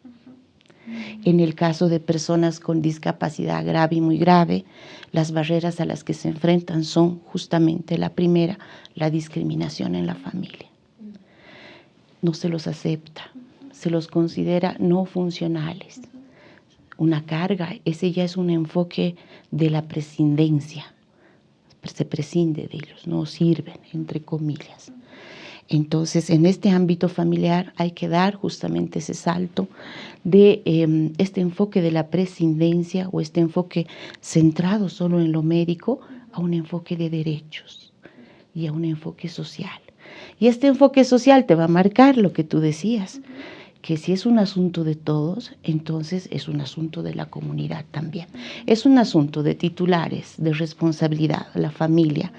[SPEAKER 5] En el caso de personas con discapacidad grave y muy grave, las barreras a las que se enfrentan son justamente la primera, la discriminación en la familia. No se los acepta, se los considera no funcionales. Una carga, ese ya es un enfoque de la prescindencia. Se prescinde de ellos, no sirven, entre comillas. Entonces, en este ámbito familiar hay que dar justamente ese salto de este enfoque de la prescindencia o este enfoque centrado solo en lo médico a un enfoque de derechos y a un enfoque social. Y este enfoque social te va a marcar lo que tú decías, que si es un asunto de todos, entonces es un asunto de la comunidad también. Es un asunto de titulares, de responsabilidad, la familia,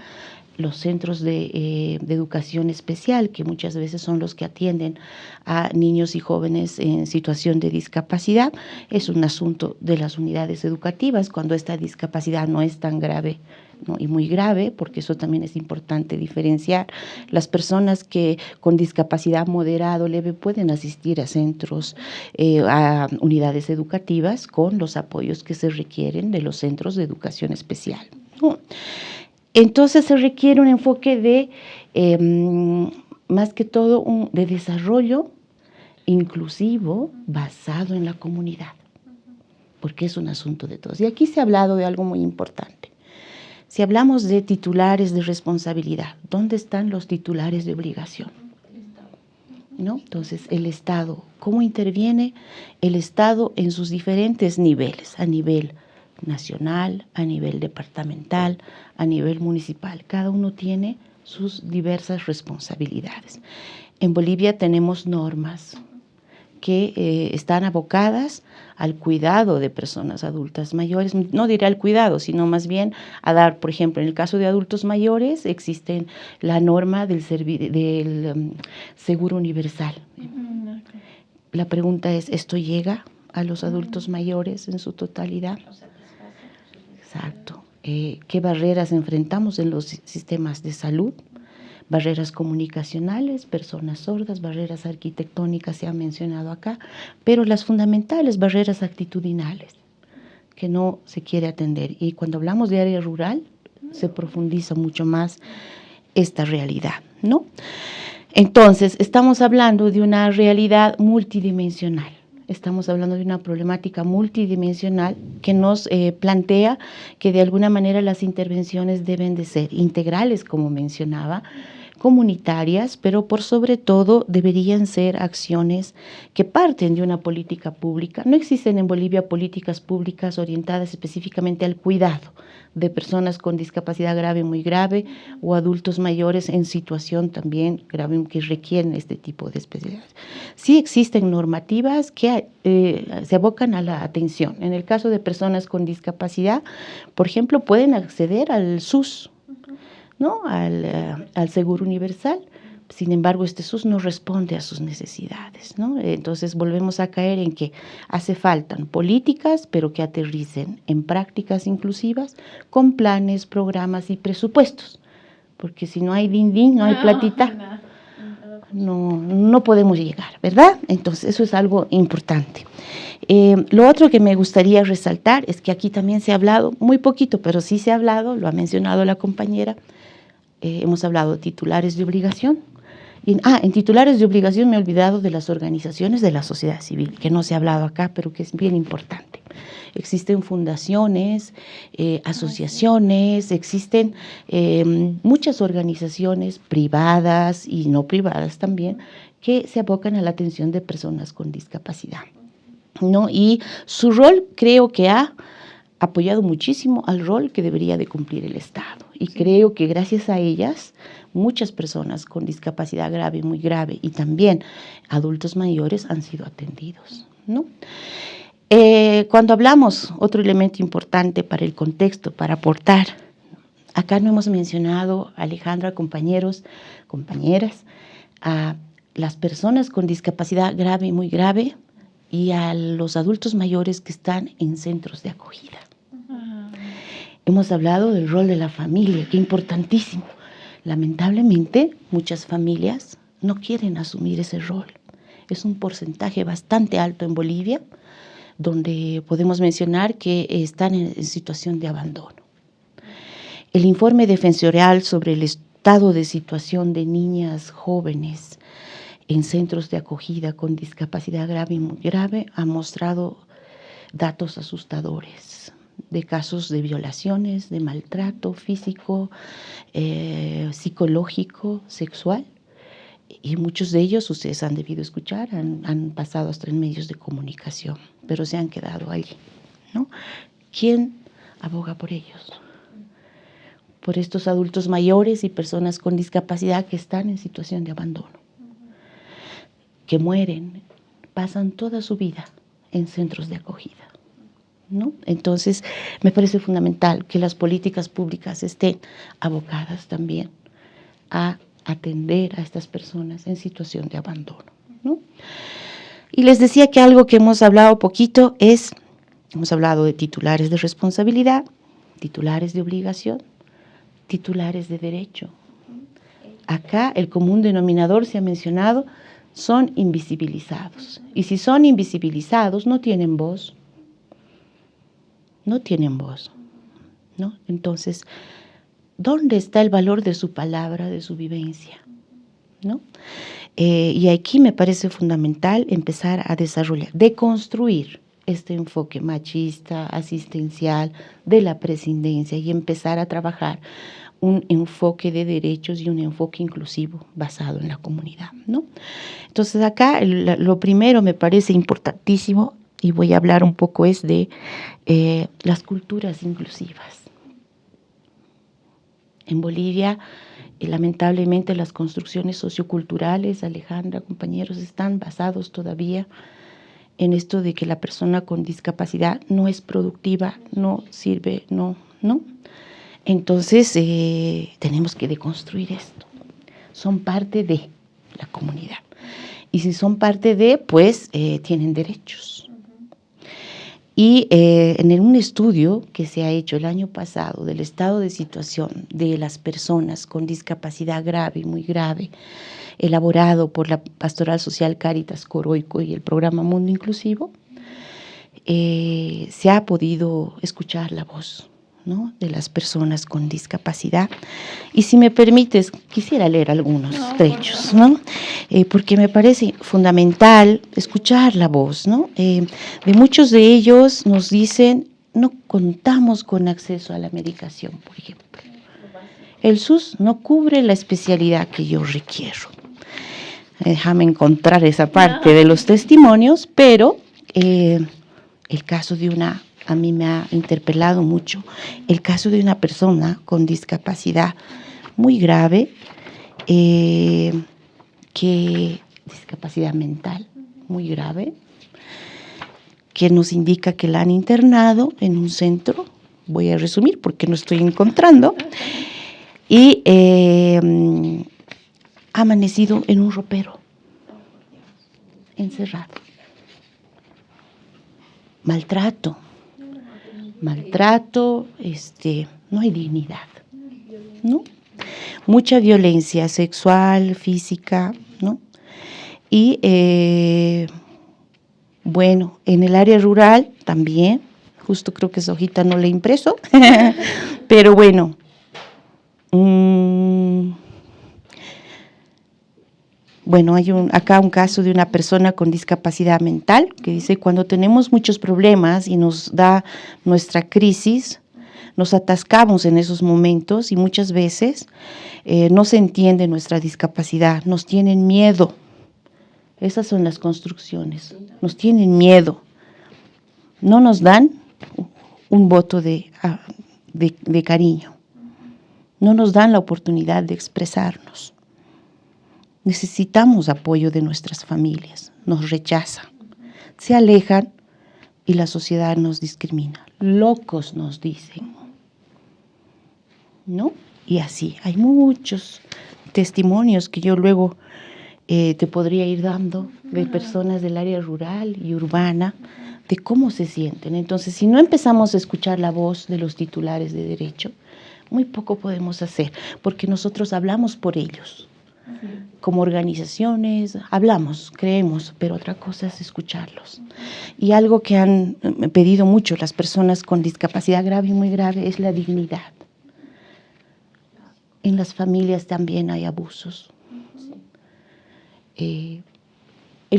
[SPEAKER 5] los centros de educación especial, que muchas veces son los que atienden a niños y jóvenes en situación de discapacidad. Es un asunto de las unidades educativas, cuando esta discapacidad no es tan grave, ¿no?, y muy grave, porque eso también es importante diferenciar. Las personas que con discapacidad moderada o leve pueden asistir a centros, a unidades educativas con los apoyos que se requieren de los centros de educación especial, ¿no? Entonces se requiere un enfoque de, más que todo, de desarrollo inclusivo basado en la comunidad, porque es un asunto de todos. Y aquí se ha hablado de algo muy importante. Si hablamos de titulares de responsabilidad, ¿dónde están los titulares de obligación? ¿No? Entonces, el Estado, ¿cómo interviene el Estado en sus diferentes niveles? A nivel nacional, a nivel departamental, a nivel municipal. Cada uno tiene sus diversas responsabilidades. En Bolivia tenemos normas que están abocadas al cuidado de personas adultas mayores, no diré al cuidado, sino más bien a dar, por ejemplo, en el caso de adultos mayores, existe la norma del seguro universal. La pregunta es, ¿esto llega a los adultos mayores en su totalidad? Exacto. ¿Qué barreras enfrentamos en los sistemas de salud? Barreras comunicacionales, personas sordas, barreras arquitectónicas se han mencionado acá, pero las fundamentales barreras actitudinales.
[SPEAKER 10] que no se quiere atender. Y cuando hablamos de área rural, se profundiza mucho más esta realidad, ¿no? Entonces, estamos hablando de una realidad multidimensional. Estamos hablando de una problemática multidimensional que nos plantea que de alguna manera las intervenciones deben de ser integrales, como mencionaba, comunitarias, pero por sobre todo deberían ser acciones que parten de una política pública. No existen en Bolivia políticas públicas orientadas específicamente al cuidado de personas con discapacidad grave, muy grave, o adultos mayores en situación también grave que requieren este tipo de especialidades. Sí existen normativas que se abocan a la atención. En el caso de personas con discapacidad, por ejemplo, pueden acceder al SUS, ¿no? Al Seguro Universal. Sin embargo, este SUS no responde a sus necesidades, ¿no? Entonces volvemos a caer en que hace falta políticas, pero que aterricen en prácticas inclusivas, con planes, programas y presupuestos. Porque si no hay din-din, no hay platita, no podemos llegar, ¿verdad? Entonces eso es algo importante. Lo otro que me gustaría resaltar es que aquí también se ha hablado, muy poquito, pero sí se ha hablado, lo ha mencionado la compañera, hemos hablado de titulares de obligación. En titulares de obligación me he olvidado de las organizaciones de la sociedad civil, que no se ha hablado acá, pero que es bien importante. Existen fundaciones, asociaciones, existen muchas organizaciones privadas y no privadas también, que se abocan a la atención de personas con discapacidad, ¿no? Y su rol creo que ha apoyado muchísimo al rol que debería de cumplir el Estado. Y creo que gracias a ellas, muchas personas con discapacidad grave, muy grave, y también adultos mayores han sido atendidos, ¿no? Cuando hablamos, otro elemento importante para el contexto, para aportar, acá no hemos mencionado, Alejandra, compañeros, compañeras, a las personas con discapacidad grave y muy grave y a los adultos mayores que están en centros de acogida. Hemos hablado del rol de la familia, que es importantísimo. Lamentablemente, muchas familias no quieren asumir ese rol. Es un porcentaje bastante alto en Bolivia, donde podemos mencionar que están en situación de abandono. El informe defensorial sobre el estado de situación de niñas jóvenes en centros de acogida con discapacidad grave y muy grave ha mostrado datos asustadores de casos de violaciones, de maltrato físico, psicológico, sexual, y muchos de ellos, ustedes han debido escuchar, han pasado hasta en medios de comunicación, pero se han quedado allí, ¿no? ¿Quién aboga por ellos? Por estos adultos mayores y personas con discapacidad que están en situación de abandono, que mueren, pasan toda su vida en centros de acogida, ¿no? Entonces, me parece fundamental que las políticas públicas estén abocadas también a atender a estas personas en situación de abandono, ¿no? Y les decía que algo que hemos hablado poquito es, hemos hablado de titulares de responsabilidad, titulares de obligación, titulares de derecho. Acá el común denominador se ha mencionado, son invisibilizados. Y si son invisibilizados, no tienen voz. No tienen voz, ¿no? Entonces, ¿dónde está el valor de su palabra, de su vivencia, ¿no? Y aquí me parece fundamental empezar a desarrollar, deconstruir este enfoque machista, asistencial, de la presidencia y empezar a trabajar un enfoque de derechos y un enfoque inclusivo basado en la comunidad, ¿no? Entonces acá lo primero me parece importantísimo y voy a hablar un poco es de las culturas inclusivas. En Bolivia, lamentablemente, las construcciones socioculturales, Alejandra, compañeros, están basados todavía en esto de que la persona con discapacidad no es productiva, no sirve, no. Entonces, tenemos que deconstruir esto. Son parte de la comunidad. Y si son parte de, pues, tienen derechos. Y en un estudio que se ha hecho el año pasado del estado de situación de las personas con discapacidad grave y muy grave, elaborado por la Pastoral Social Cáritas Coroico y el programa Mundo Inclusivo, se ha podido escuchar la voz, ¿no?, de las personas con discapacidad. Y si me permites, quisiera leer algunos trechos, ¿no? Porque me parece fundamental escuchar la voz, ¿no? De muchos de ellos nos dicen, no contamos con acceso a la medicación, por ejemplo. El SUS no cubre la especialidad que yo requiero. Déjame encontrar esa parte de los testimonios, pero el caso de a mí me ha interpelado mucho, el caso de una persona con discapacidad muy grave, discapacidad mental muy grave, que nos indica que la han internado en un centro, voy a resumir porque no estoy encontrando, y ha amanecido en un ropero, encerrado. Maltrato, no hay dignidad, ¿no? Mucha violencia sexual, física, ¿no? Y bueno, en el área rural también, justo creo que esa hojita no la he impreso, pero bueno, bueno, hay acá un caso de una persona con discapacidad mental que dice, cuando tenemos muchos problemas y nos da nuestra crisis, nos atascamos en esos momentos y muchas veces no se entiende nuestra discapacidad, nos tienen miedo. Esas son las construcciones, nos tienen miedo. No nos dan un voto de cariño, no nos dan la oportunidad de expresarnos. Necesitamos apoyo de nuestras familias, nos rechazan, se alejan y la sociedad nos discrimina. Locos nos dicen, ¿no? Y así, hay muchos testimonios que yo luego te podría ir dando de personas del área rural y urbana, de cómo se sienten. Entonces, si no empezamos a escuchar la voz de los titulares de derecho, muy poco podemos hacer, porque nosotros hablamos por ellos. Como organizaciones, hablamos, creemos, pero otra cosa es escucharlos. Y algo que han pedido mucho las personas con discapacidad grave y muy grave es la dignidad. En las familias también hay abusos. El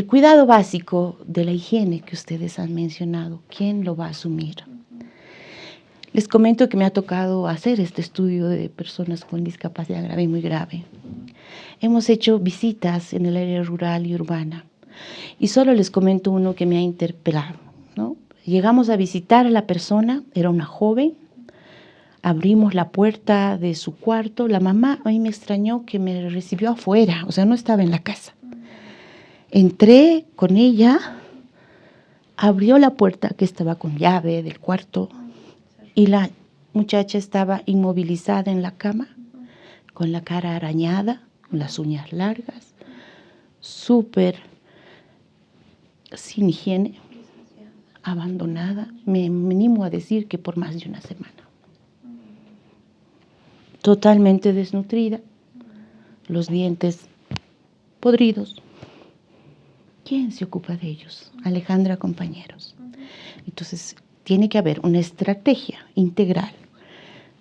[SPEAKER 10] cuidado básico de la higiene que ustedes han mencionado, ¿quién lo va a asumir? Les comento que me ha tocado hacer este estudio de personas con discapacidad grave y muy grave. Hemos hecho visitas en el área rural y urbana y solo les comento uno que me ha interpelado, ¿no? Llegamos a visitar a la persona, era una joven, abrimos la puerta de su cuarto, la mamá a mí me extrañó que me recibió afuera, o sea, no estaba en la casa. Entré con ella, abrió la puerta que estaba con llave del cuarto y la muchacha estaba inmovilizada en la cama, con la cara arañada, con las uñas largas, súper sin higiene, abandonada, me animo a decir que por más de una semana. Totalmente desnutrida, los dientes podridos. ¿Quién se ocupa de ellos? Alejandra, compañeros. Entonces, tiene que haber una estrategia integral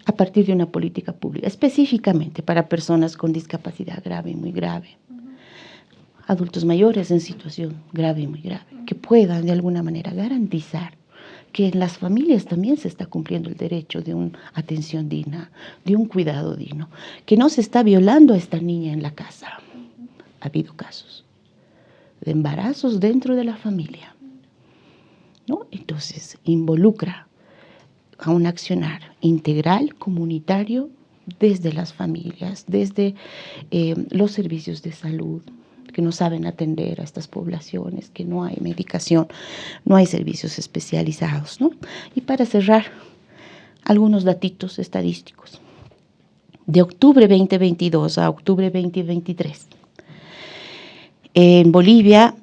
[SPEAKER 10] a partir de una política pública, específicamente para personas con discapacidad grave y muy grave, adultos mayores en situación grave y muy grave, que puedan de alguna manera garantizar que en las familias también se está cumpliendo el derecho de una atención digna, de un cuidado digno, que no se está violando a esta niña en la casa. Ha habido casos de embarazos dentro de la familia, ¿no? Entonces, involucra a un accionar integral, comunitario, desde las familias, desde los servicios de salud, que no saben atender a estas poblaciones, que no hay medicación, no hay servicios especializados, ¿no? Y para cerrar, algunos datitos estadísticos. De octubre 2022 a octubre 2023, en Bolivia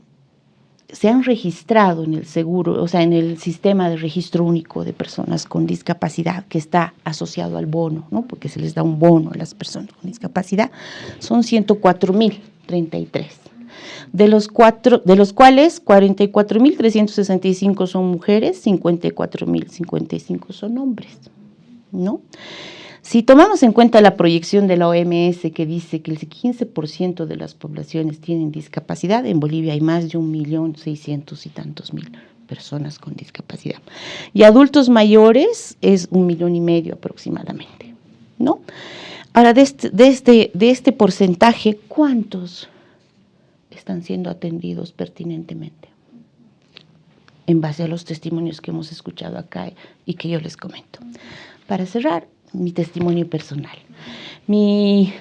[SPEAKER 10] se han registrado en el seguro, o sea, en el sistema de registro único de personas con discapacidad que está asociado al bono, ¿no? Porque se les da un bono a las personas con discapacidad, son 104.033. de los cuales 44.365 son mujeres, 54.055 son hombres, ¿no? Si tomamos en cuenta la proyección de la OMS que dice que el 15% de las poblaciones tienen discapacidad, en Bolivia hay más de 1.600.000 y tantos personas con discapacidad. Y adultos mayores es 1,5 millones aproximadamente, ¿no? Ahora, de este porcentaje, ¿cuántos están siendo atendidos pertinentemente? En base a los testimonios que hemos escuchado acá y que yo les comento. Para cerrar, mi testimonio personal. Mi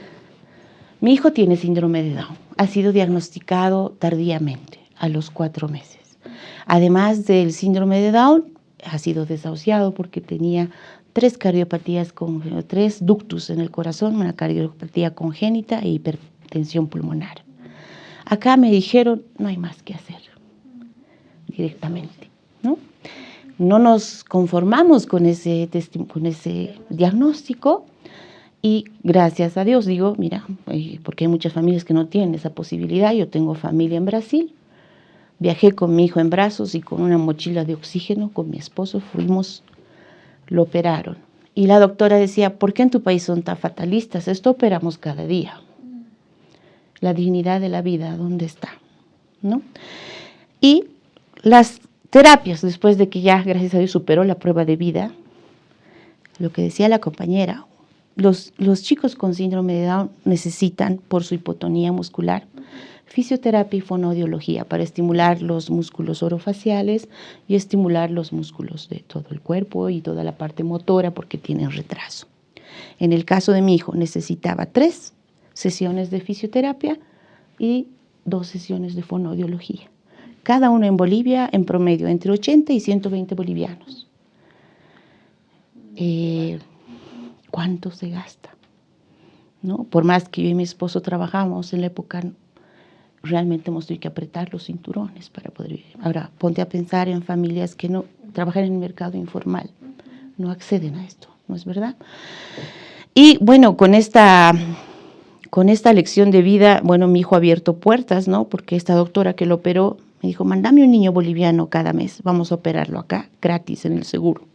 [SPEAKER 10] hijo tiene síndrome de Down. Ha sido diagnosticado tardíamente, a los 4 meses. Además del síndrome de Down, ha sido desahuciado porque tenía 3 cardiopatías, 3 ductus en el corazón, una cardiopatía congénita e hipertensión pulmonar. Acá me dijeron, no hay más que hacer, directamente, ¿no? No nos conformamos con ese diagnóstico y gracias a Dios digo, mira, porque hay muchas familias que no tienen esa posibilidad, yo tengo familia en Brasil, viajé con mi hijo en brazos y con una mochila de oxígeno, con mi esposo, lo operaron. Y la doctora decía, ¿por qué en tu país son tan fatalistas? Esto operamos cada día. La dignidad de la vida, ¿dónde está? ¿No? Y las terapias, después de que ya, gracias a Dios, superó la prueba de vida, lo que decía la compañera, los chicos con síndrome de Down necesitan, por su hipotonía muscular, fisioterapia y fonoaudiología para estimular los músculos orofaciales y estimular los músculos de todo el cuerpo y toda la parte motora porque tienen retraso. En el caso de mi hijo necesitaba 3 sesiones de fisioterapia y 2 sesiones de fonoaudiología. Cada uno en Bolivia, en promedio, entre 80 y 120 bolivianos. ¿Cuánto se gasta? ¿No? Por más que yo y mi esposo trabajamos en la época, realmente hemos tenido que apretar los cinturones para poder vivir. Ahora, ponte a pensar en familias que no trabajan en el mercado informal, no acceden a esto, ¿no es verdad? Y bueno, con esta lección de vida, bueno, mi hijo ha abierto puertas, ¿no? Porque esta doctora que lo operó me dijo, mándame un niño boliviano cada mes, vamos a operarlo acá, gratis en el seguro.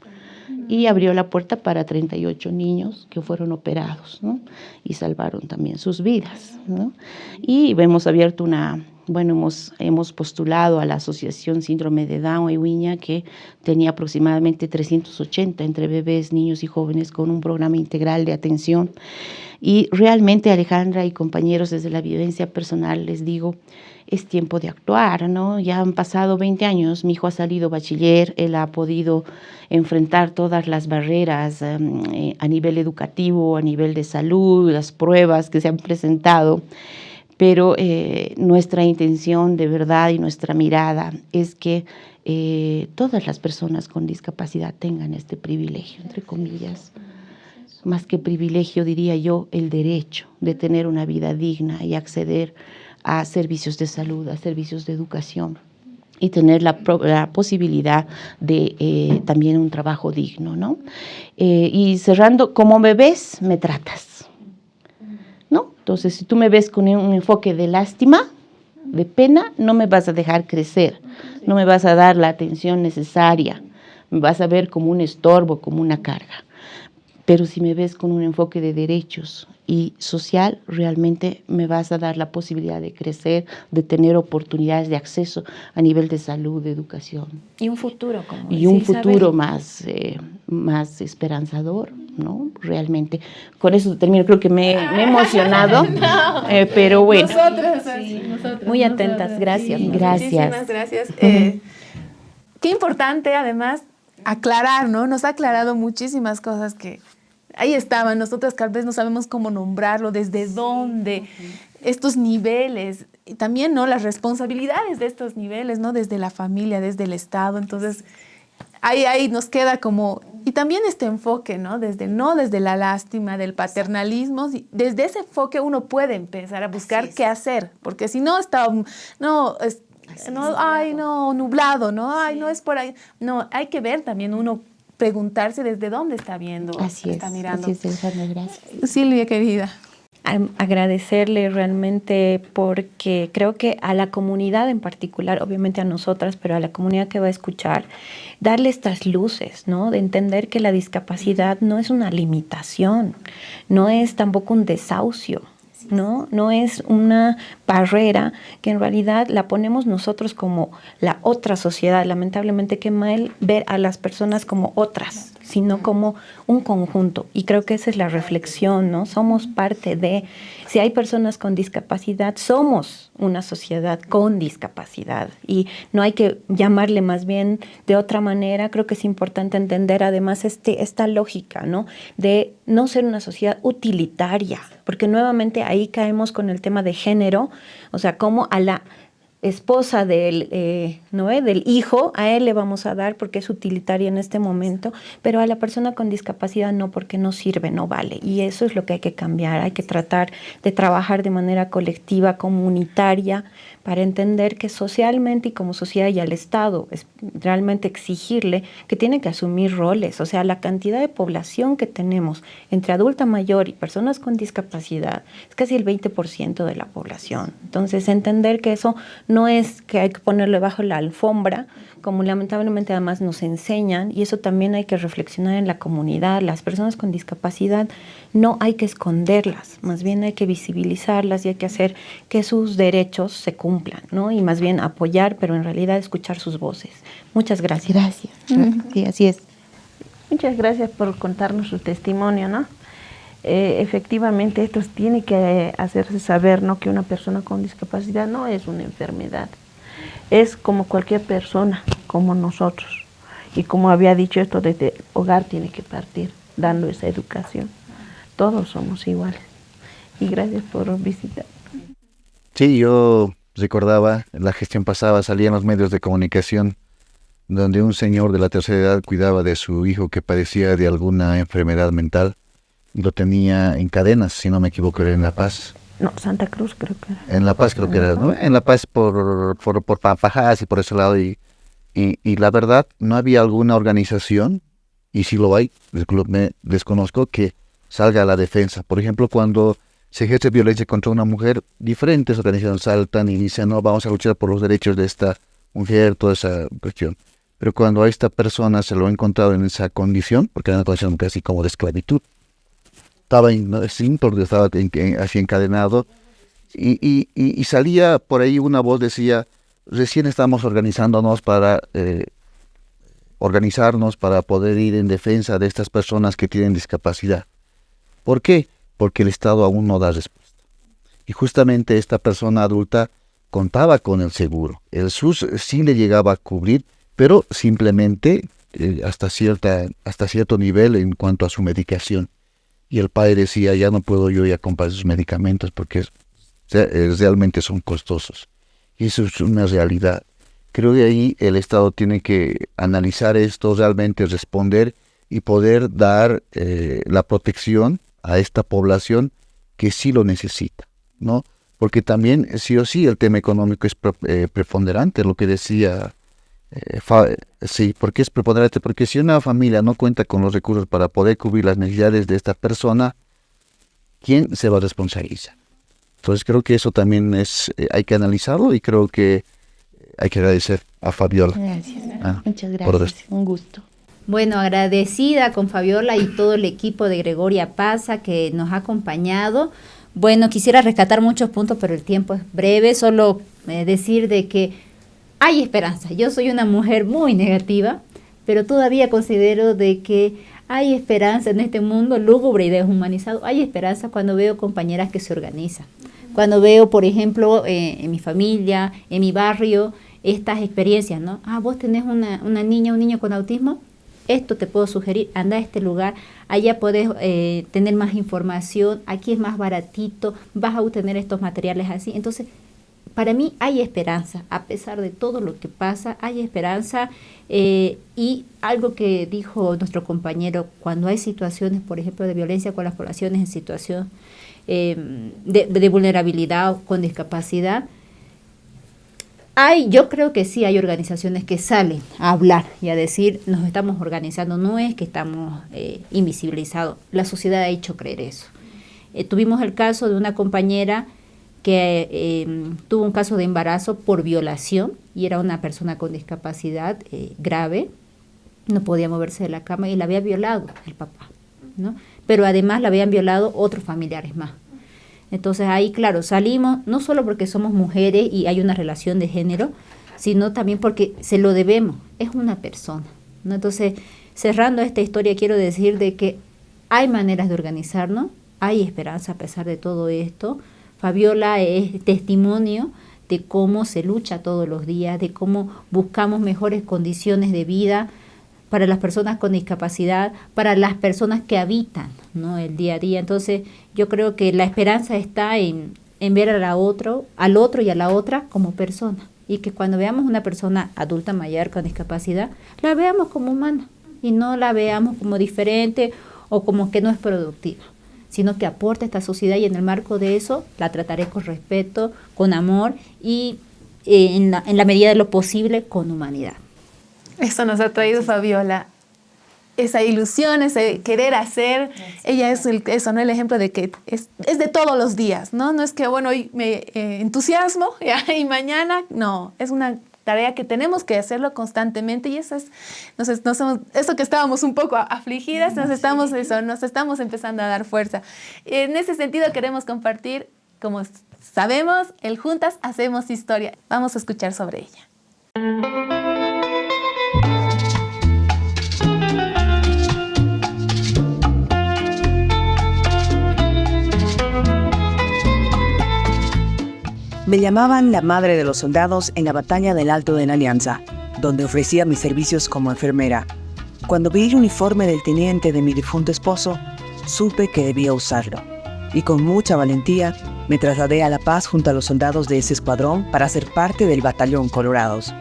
[SPEAKER 10] Y abrió la puerta para 38 niños que fueron operados, ¿no? Y salvaron también sus vidas, ¿no? Y hemos abierto hemos postulado a la Asociación Síndrome de Down y Wiña, que tenía aproximadamente 380 entre bebés, niños y jóvenes con un programa integral de atención. Y realmente, Alejandra y compañeros, desde la vivencia personal les digo, es tiempo de actuar, ¿no? Ya han pasado 20 años, mi hijo ha salido bachiller, él ha podido enfrentar todas las barreras a nivel educativo, a nivel de salud, las pruebas que se han presentado, pero nuestra intención de verdad y nuestra mirada es que todas las personas con discapacidad tengan este privilegio, entre comillas, más que privilegio diría yo, el derecho de tener una vida digna y acceder a servicios de salud, a servicios de educación y tener la posibilidad de también un trabajo digno, ¿no? Y cerrando, como me ves, me tratas, ¿no? Entonces, si tú me ves con un enfoque de lástima, de pena, no me vas a dejar crecer, no me vas a dar la atención necesaria, me vas a ver como un estorbo, como una carga. Pero si me ves con un enfoque de derechos y social, realmente me vas a dar la posibilidad de crecer, de tener oportunidades de acceso a nivel de salud, de educación.
[SPEAKER 3] Y un futuro,
[SPEAKER 10] futuro más esperanzador, ¿no? Realmente. Con eso termino, creo que me he emocionado, pero bueno.
[SPEAKER 4] Nosotros.
[SPEAKER 3] Muy atentas, gracias.
[SPEAKER 4] Sí,
[SPEAKER 10] gracias.
[SPEAKER 4] Muchísimas gracias. Qué importante, además, aclarar, ¿no? Nos ha aclarado muchísimas cosas que ahí estaban, nosotras tal vez no sabemos cómo nombrarlo, desde dónde, estos niveles, y también, ¿no? Las responsabilidades de estos niveles, ¿no? Desde la familia, desde el Estado, entonces ahí nos queda como, y también este enfoque, ¿no? Desde la lástima, del paternalismo, desde ese enfoque uno puede empezar a buscar qué hacer, porque si no está, nublado, ¿no? Ay, no es por ahí. No, hay que ver también uno, preguntarse desde dónde está viendo,
[SPEAKER 10] así
[SPEAKER 4] está mirando.
[SPEAKER 10] Así es, Alejandra, gracias.
[SPEAKER 4] Silvia, querida.
[SPEAKER 3] agradecerle realmente porque creo que a la comunidad en particular, obviamente a nosotras, pero a la comunidad que va a escuchar, darle estas luces, ¿no? De entender que la discapacidad no es una limitación, no es tampoco un desahucio, ¿no? No es una barrera que en realidad la ponemos nosotros como la otra sociedad. Lamentablemente qué mal ver a las personas como otras, sino como un conjunto. Y creo que esa es la reflexión, ¿no? Somos parte de, si hay personas con discapacidad, somos una sociedad con discapacidad y no hay que llamarle más bien de otra manera. Creo que es importante entender además esta lógica, ¿no? De no ser una sociedad utilitaria, porque nuevamente ahí caemos con el tema de género, o sea, como a la esposa del, ¿no? del hijo, a él le vamos a dar porque es utilitaria en este momento, pero a la persona con discapacidad no, porque no sirve, no vale. Y eso es lo que hay que cambiar, hay que tratar de trabajar de manera colectiva, comunitaria, para entender que socialmente y como sociedad y al Estado es realmente exigirle que tiene que asumir roles. O sea, la cantidad de población que tenemos entre adulta mayor y personas con discapacidad es casi el 20% de la población. Entonces, entender que eso no es que hay que ponerle bajo la alfombra, como lamentablemente además nos enseñan, y eso también hay que reflexionar en la comunidad. Las personas con discapacidad no hay que esconderlas, más bien hay que visibilizarlas y hay que hacer que sus derechos se cumplan, ¿no? Y más bien apoyar, pero en realidad escuchar sus voces. Muchas gracias.
[SPEAKER 10] Gracias. Sí, así es.
[SPEAKER 5] Muchas gracias por contarnos su testimonio, ¿no? Efectivamente, esto tiene que hacerse saber, ¿no? Que una persona con discapacidad no es una enfermedad. Es como cualquier persona, como nosotros. Y como había dicho, esto desde el hogar tiene que partir, dando esa educación. Todos somos iguales. Y gracias por visitar.
[SPEAKER 1] Sí, yo recordaba, en la gestión pasada salían los medios de comunicación donde un señor de la tercera edad cuidaba de su hijo que padecía de alguna enfermedad mental. Lo tenía en cadenas, si no me equivoco, era en La Paz.
[SPEAKER 5] No, Santa Cruz creo que era.
[SPEAKER 1] En La Paz creo que era, ¿no? En La Paz por Pampajás y por ese lado. Y la verdad, no había alguna organización, y si lo hay, me desconozco, que salga a la defensa. Por ejemplo, cuando se ejerce violencia contra una mujer, diferentes organizaciones saltan y dicen, no, vamos a luchar por los derechos de esta mujer, toda esa cuestión. Pero cuando a esta persona se lo ha encontrado en esa condición, porque era una condición casi como de esclavitud, estaba así encadenado, y salía por ahí una voz, decía, recién estamos organizándonos para organizarnos para poder ir en defensa de estas personas que tienen discapacidad. ¿Por qué? Porque el Estado aún no da respuesta. Y justamente esta persona adulta contaba con el seguro. El SUS sí le llegaba a cubrir, pero simplemente hasta cierto nivel en cuanto a su medicación. Y el padre decía, ya no puedo yo ir a comprar esos medicamentos porque realmente son costosos. Y eso es una realidad. Creo que ahí el Estado tiene que analizar esto, realmente responder y poder dar la protección a esta población que sí lo necesita, ¿no? Porque también, sí o sí, el tema económico es preponderante, lo que decía. Sí, porque es preponderante, porque si una familia no cuenta con los recursos para poder cubrir las necesidades de esta persona, ¿quién se va a responsabilizar? Entonces creo que eso también hay que analizarlo, y creo que hay que agradecer a Fabiola.
[SPEAKER 10] Gracias. Muchas gracias. Un gusto.
[SPEAKER 2] Bueno, agradecida con Fabiola y todo el equipo de Gregoria Pasa que nos ha acompañado. Bueno, quisiera rescatar muchos puntos, pero el tiempo es breve. Solo decir de que hay esperanza. Yo soy una mujer muy negativa, pero todavía considero de que hay esperanza en este mundo lúgubre y deshumanizado. Hay esperanza cuando veo compañeras que se organizan. Cuando veo, por ejemplo, en mi familia, en mi barrio, estas experiencias, ¿no? Vos tenés una niña, un niño con autismo, esto te puedo sugerir, anda a este lugar, allá podés tener más información, aquí es más baratito, vas a obtener estos materiales así. Entonces, para mí hay esperanza, a pesar de todo lo que pasa, hay esperanza. Y algo que dijo nuestro compañero, cuando hay situaciones, por ejemplo, de violencia con las poblaciones en situación de vulnerabilidad o con discapacidad, yo creo que sí hay organizaciones que salen a hablar y a decir, nos estamos organizando, no es que estamos invisibilizados, la sociedad ha hecho creer eso. Tuvimos el caso de una compañera que tuvo un caso de embarazo por violación y era una persona con discapacidad grave, no podía moverse de la cama y la había violado el papá, ¿no? Pero además la habían violado otros familiares más. Entonces ahí, claro, salimos, no solo porque somos mujeres y hay una relación de género, sino también porque se lo debemos, es una persona, ¿no? Entonces, cerrando esta historia, quiero decir de que hay maneras de organizarnos, hay esperanza a pesar de todo esto. Fabiola es testimonio de cómo se lucha todos los días, de cómo buscamos mejores condiciones de vida para las personas con discapacidad, para las personas que habitan, ¿no?, el día a día. Entonces, yo creo que la esperanza está en ver al otro y a la otra como persona. Y que cuando veamos una persona adulta mayor con discapacidad, la veamos como humana y no la veamos como diferente o como que no es productiva, sino que aporta a esta sociedad y en el marco de eso la trataré con respeto, con amor y en la medida de lo posible con humanidad.
[SPEAKER 4] Eso nos ha traído Fabiola, esa ilusión, ese querer hacer. Ella es el ejemplo de que es de todos los días, ¿no? No es que, bueno, hoy me entusiasmo y mañana, no, es una tarea que tenemos que hacerlo constantemente y eso es, eso que estábamos un poco afligidas, nos estamos empezando a dar fuerza. En ese sentido queremos compartir, como sabemos, el Juntas Hacemos Historia. Vamos a escuchar sobre ella.
[SPEAKER 11] Me llamaban la madre de los soldados en la batalla del Alto de la Alianza, donde ofrecía mis servicios como enfermera. Cuando vi el uniforme del teniente de mi difunto esposo, supe que debía usarlo. Y con mucha valentía me trasladé a La Paz junto a los soldados de ese escuadrón para ser parte del batallón Colorados.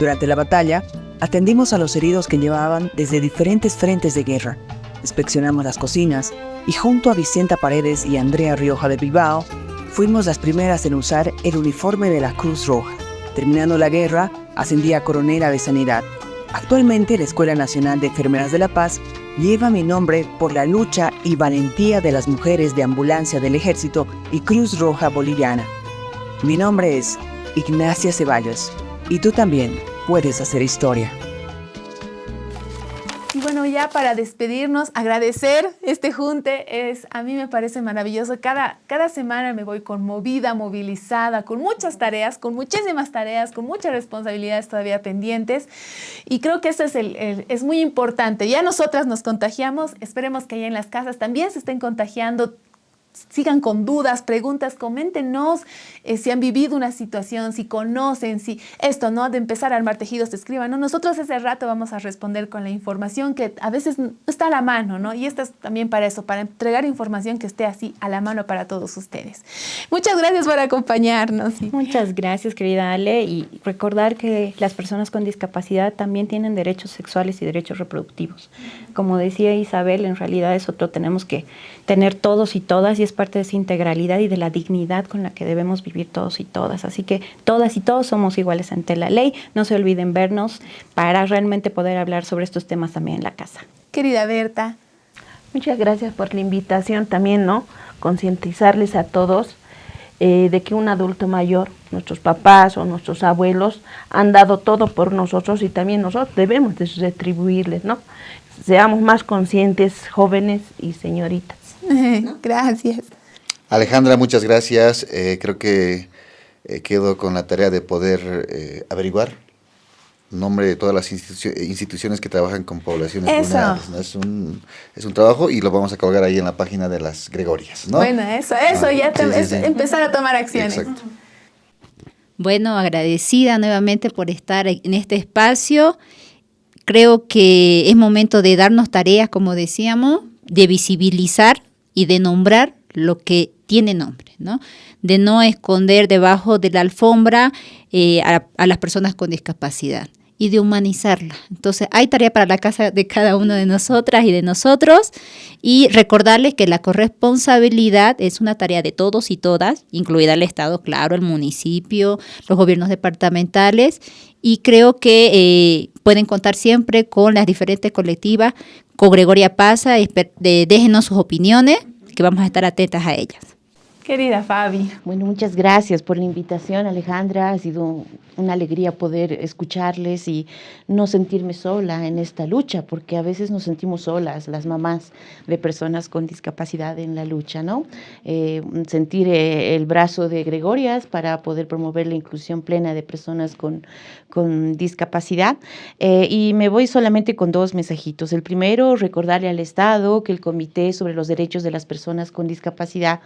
[SPEAKER 11] Durante la batalla, atendimos a los heridos que llevaban desde diferentes frentes de guerra. Inspeccionamos las cocinas y junto a Vicenta Paredes y Andrea Rioja de Bilbao, fuimos las primeras en usar el uniforme de la Cruz Roja. Terminando la guerra, ascendí a coronela de sanidad. Actualmente, la Escuela Nacional de Enfermeras de La Paz lleva mi nombre por la lucha y valentía de las mujeres de ambulancia del Ejército y Cruz Roja Boliviana. Mi nombre es Ignacia Ceballos y tú también puedes hacer historia.
[SPEAKER 4] Y bueno, ya para despedirnos, agradecer este junte, a mí me parece maravilloso. Cada semana me voy conmovida, movilizada, con muchas tareas, con muchísimas tareas, con muchas responsabilidades todavía pendientes. Y creo que eso es muy importante. Ya nosotras nos contagiamos, esperemos que allá en las casas también se estén contagiando. Sigan con dudas, preguntas, coméntenos si han vivido una situación, si conocen, si esto, ¿no? De empezar a armar tejidos, te escriban, ¿no? Nosotros ese rato vamos a responder con la información que a veces no está a la mano, ¿no? Y esta es también para eso, para entregar información que esté así a la mano para todos ustedes. Muchas gracias por acompañarnos.
[SPEAKER 3] Muchas gracias, querida Ale, y recordar que las personas con discapacidad también tienen derechos sexuales y derechos reproductivos. Como decía Isabel, en realidad eso lo tenemos que tener todos y todas, y es parte de esa integralidad y de la dignidad con la que debemos vivir todos y todas. Así que todas y todos somos iguales ante la ley. No se olviden vernos para realmente poder hablar sobre estos temas también en la casa.
[SPEAKER 4] Querida Berta.
[SPEAKER 5] Muchas gracias por la invitación también, ¿no? Concientizarles a todos de que un adulto mayor, nuestros papás o nuestros abuelos, han dado todo por nosotros y también nosotros debemos de retribuirles, ¿no? Seamos más conscientes, jóvenes y señoritas, ¿no?
[SPEAKER 4] Gracias.
[SPEAKER 1] Alejandra, muchas gracias. Creo que quedo con la tarea de poder averiguar el nombre de todas las instituciones que trabajan con poblaciones vulnerables, ¿no? Es un trabajo y lo vamos a colgar ahí en la página de las Gregorias, ¿no?
[SPEAKER 4] Bueno, eso ya es empezar a tomar acciones.
[SPEAKER 1] Exacto.
[SPEAKER 2] Bueno, agradecida nuevamente por estar en este espacio. Creo que es momento de darnos tareas, como decíamos, de visibilizar y de nombrar lo que tiene nombre, ¿no? De no esconder debajo de la alfombra a las personas con discapacidad y de humanizarla. Entonces, hay tarea para la casa de cada una de nosotras y de nosotros y recordarles que la corresponsabilidad es una tarea de todos y todas, incluida el Estado, claro, el municipio, los gobiernos departamentales, y creo que pueden contar siempre con las diferentes colectivas. Con Gregoria Pasa, déjenos sus opiniones, que vamos a estar atentas a ellas.
[SPEAKER 4] Querida Fabi.
[SPEAKER 10] Bueno, muchas gracias por la invitación, Alejandra. Ha sido una alegría poder escucharles y no sentirme sola en esta lucha, porque a veces nos sentimos solas, las mamás de personas con discapacidad en la lucha, ¿no? Sentir el brazo de Gregorias para poder promover la inclusión plena de personas con discapacidad. Y me voy solamente con 2 mensajitos. El primero, recordarle al Estado que el Comité sobre los Derechos de las Personas con Discapacidad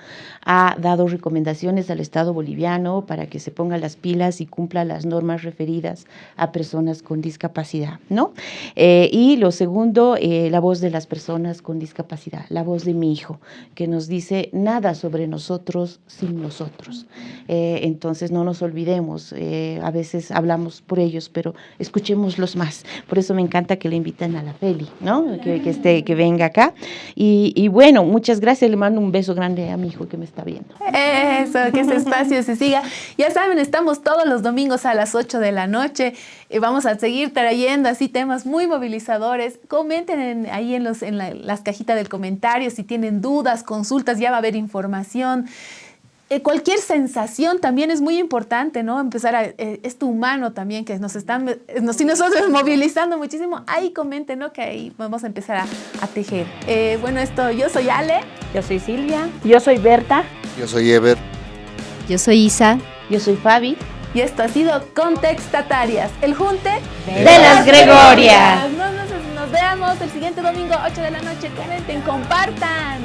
[SPEAKER 10] ha dado recomendaciones al Estado boliviano para que se ponga las pilas y cumpla las normas referidas a personas con discapacidad, ¿no? Y lo segundo, la voz de las personas con discapacidad, la voz de mi hijo, que nos dice nada sobre nosotros sin nosotros. Entonces no nos olvidemos, a veces hablamos por ellos, pero escuchémoslos más. Por eso me encanta que le invitan a la Feli, ¿no? Que venga acá. Y bueno, muchas gracias, le mando un beso grande a mi hijo que me está viendo.
[SPEAKER 4] Eso, que ese espacio se siga. Ya saben, estamos todos los domingos a las 8 de la noche. Vamos a seguir trayendo así temas muy movilizadores. Comenten ahí en las cajitas del comentario si tienen dudas, consultas, ya va a haber información. Cualquier sensación también es muy importante, ¿no? Empezar esto humano también, que nos están, nosotros movilizando muchísimo. Ahí comenten, ¿no? Que ahí vamos a empezar a tejer. Bueno, yo soy Ale.
[SPEAKER 3] Yo soy Silvia.
[SPEAKER 5] Yo soy Berta.
[SPEAKER 1] Yo soy Ever.
[SPEAKER 2] Yo soy Isa.
[SPEAKER 10] Yo soy Fabi.
[SPEAKER 4] Y esto ha sido Contextatarias, el junte
[SPEAKER 10] de las Gregorias.
[SPEAKER 4] Nos veamos el siguiente domingo, 8 de la noche. Comenten, compartan.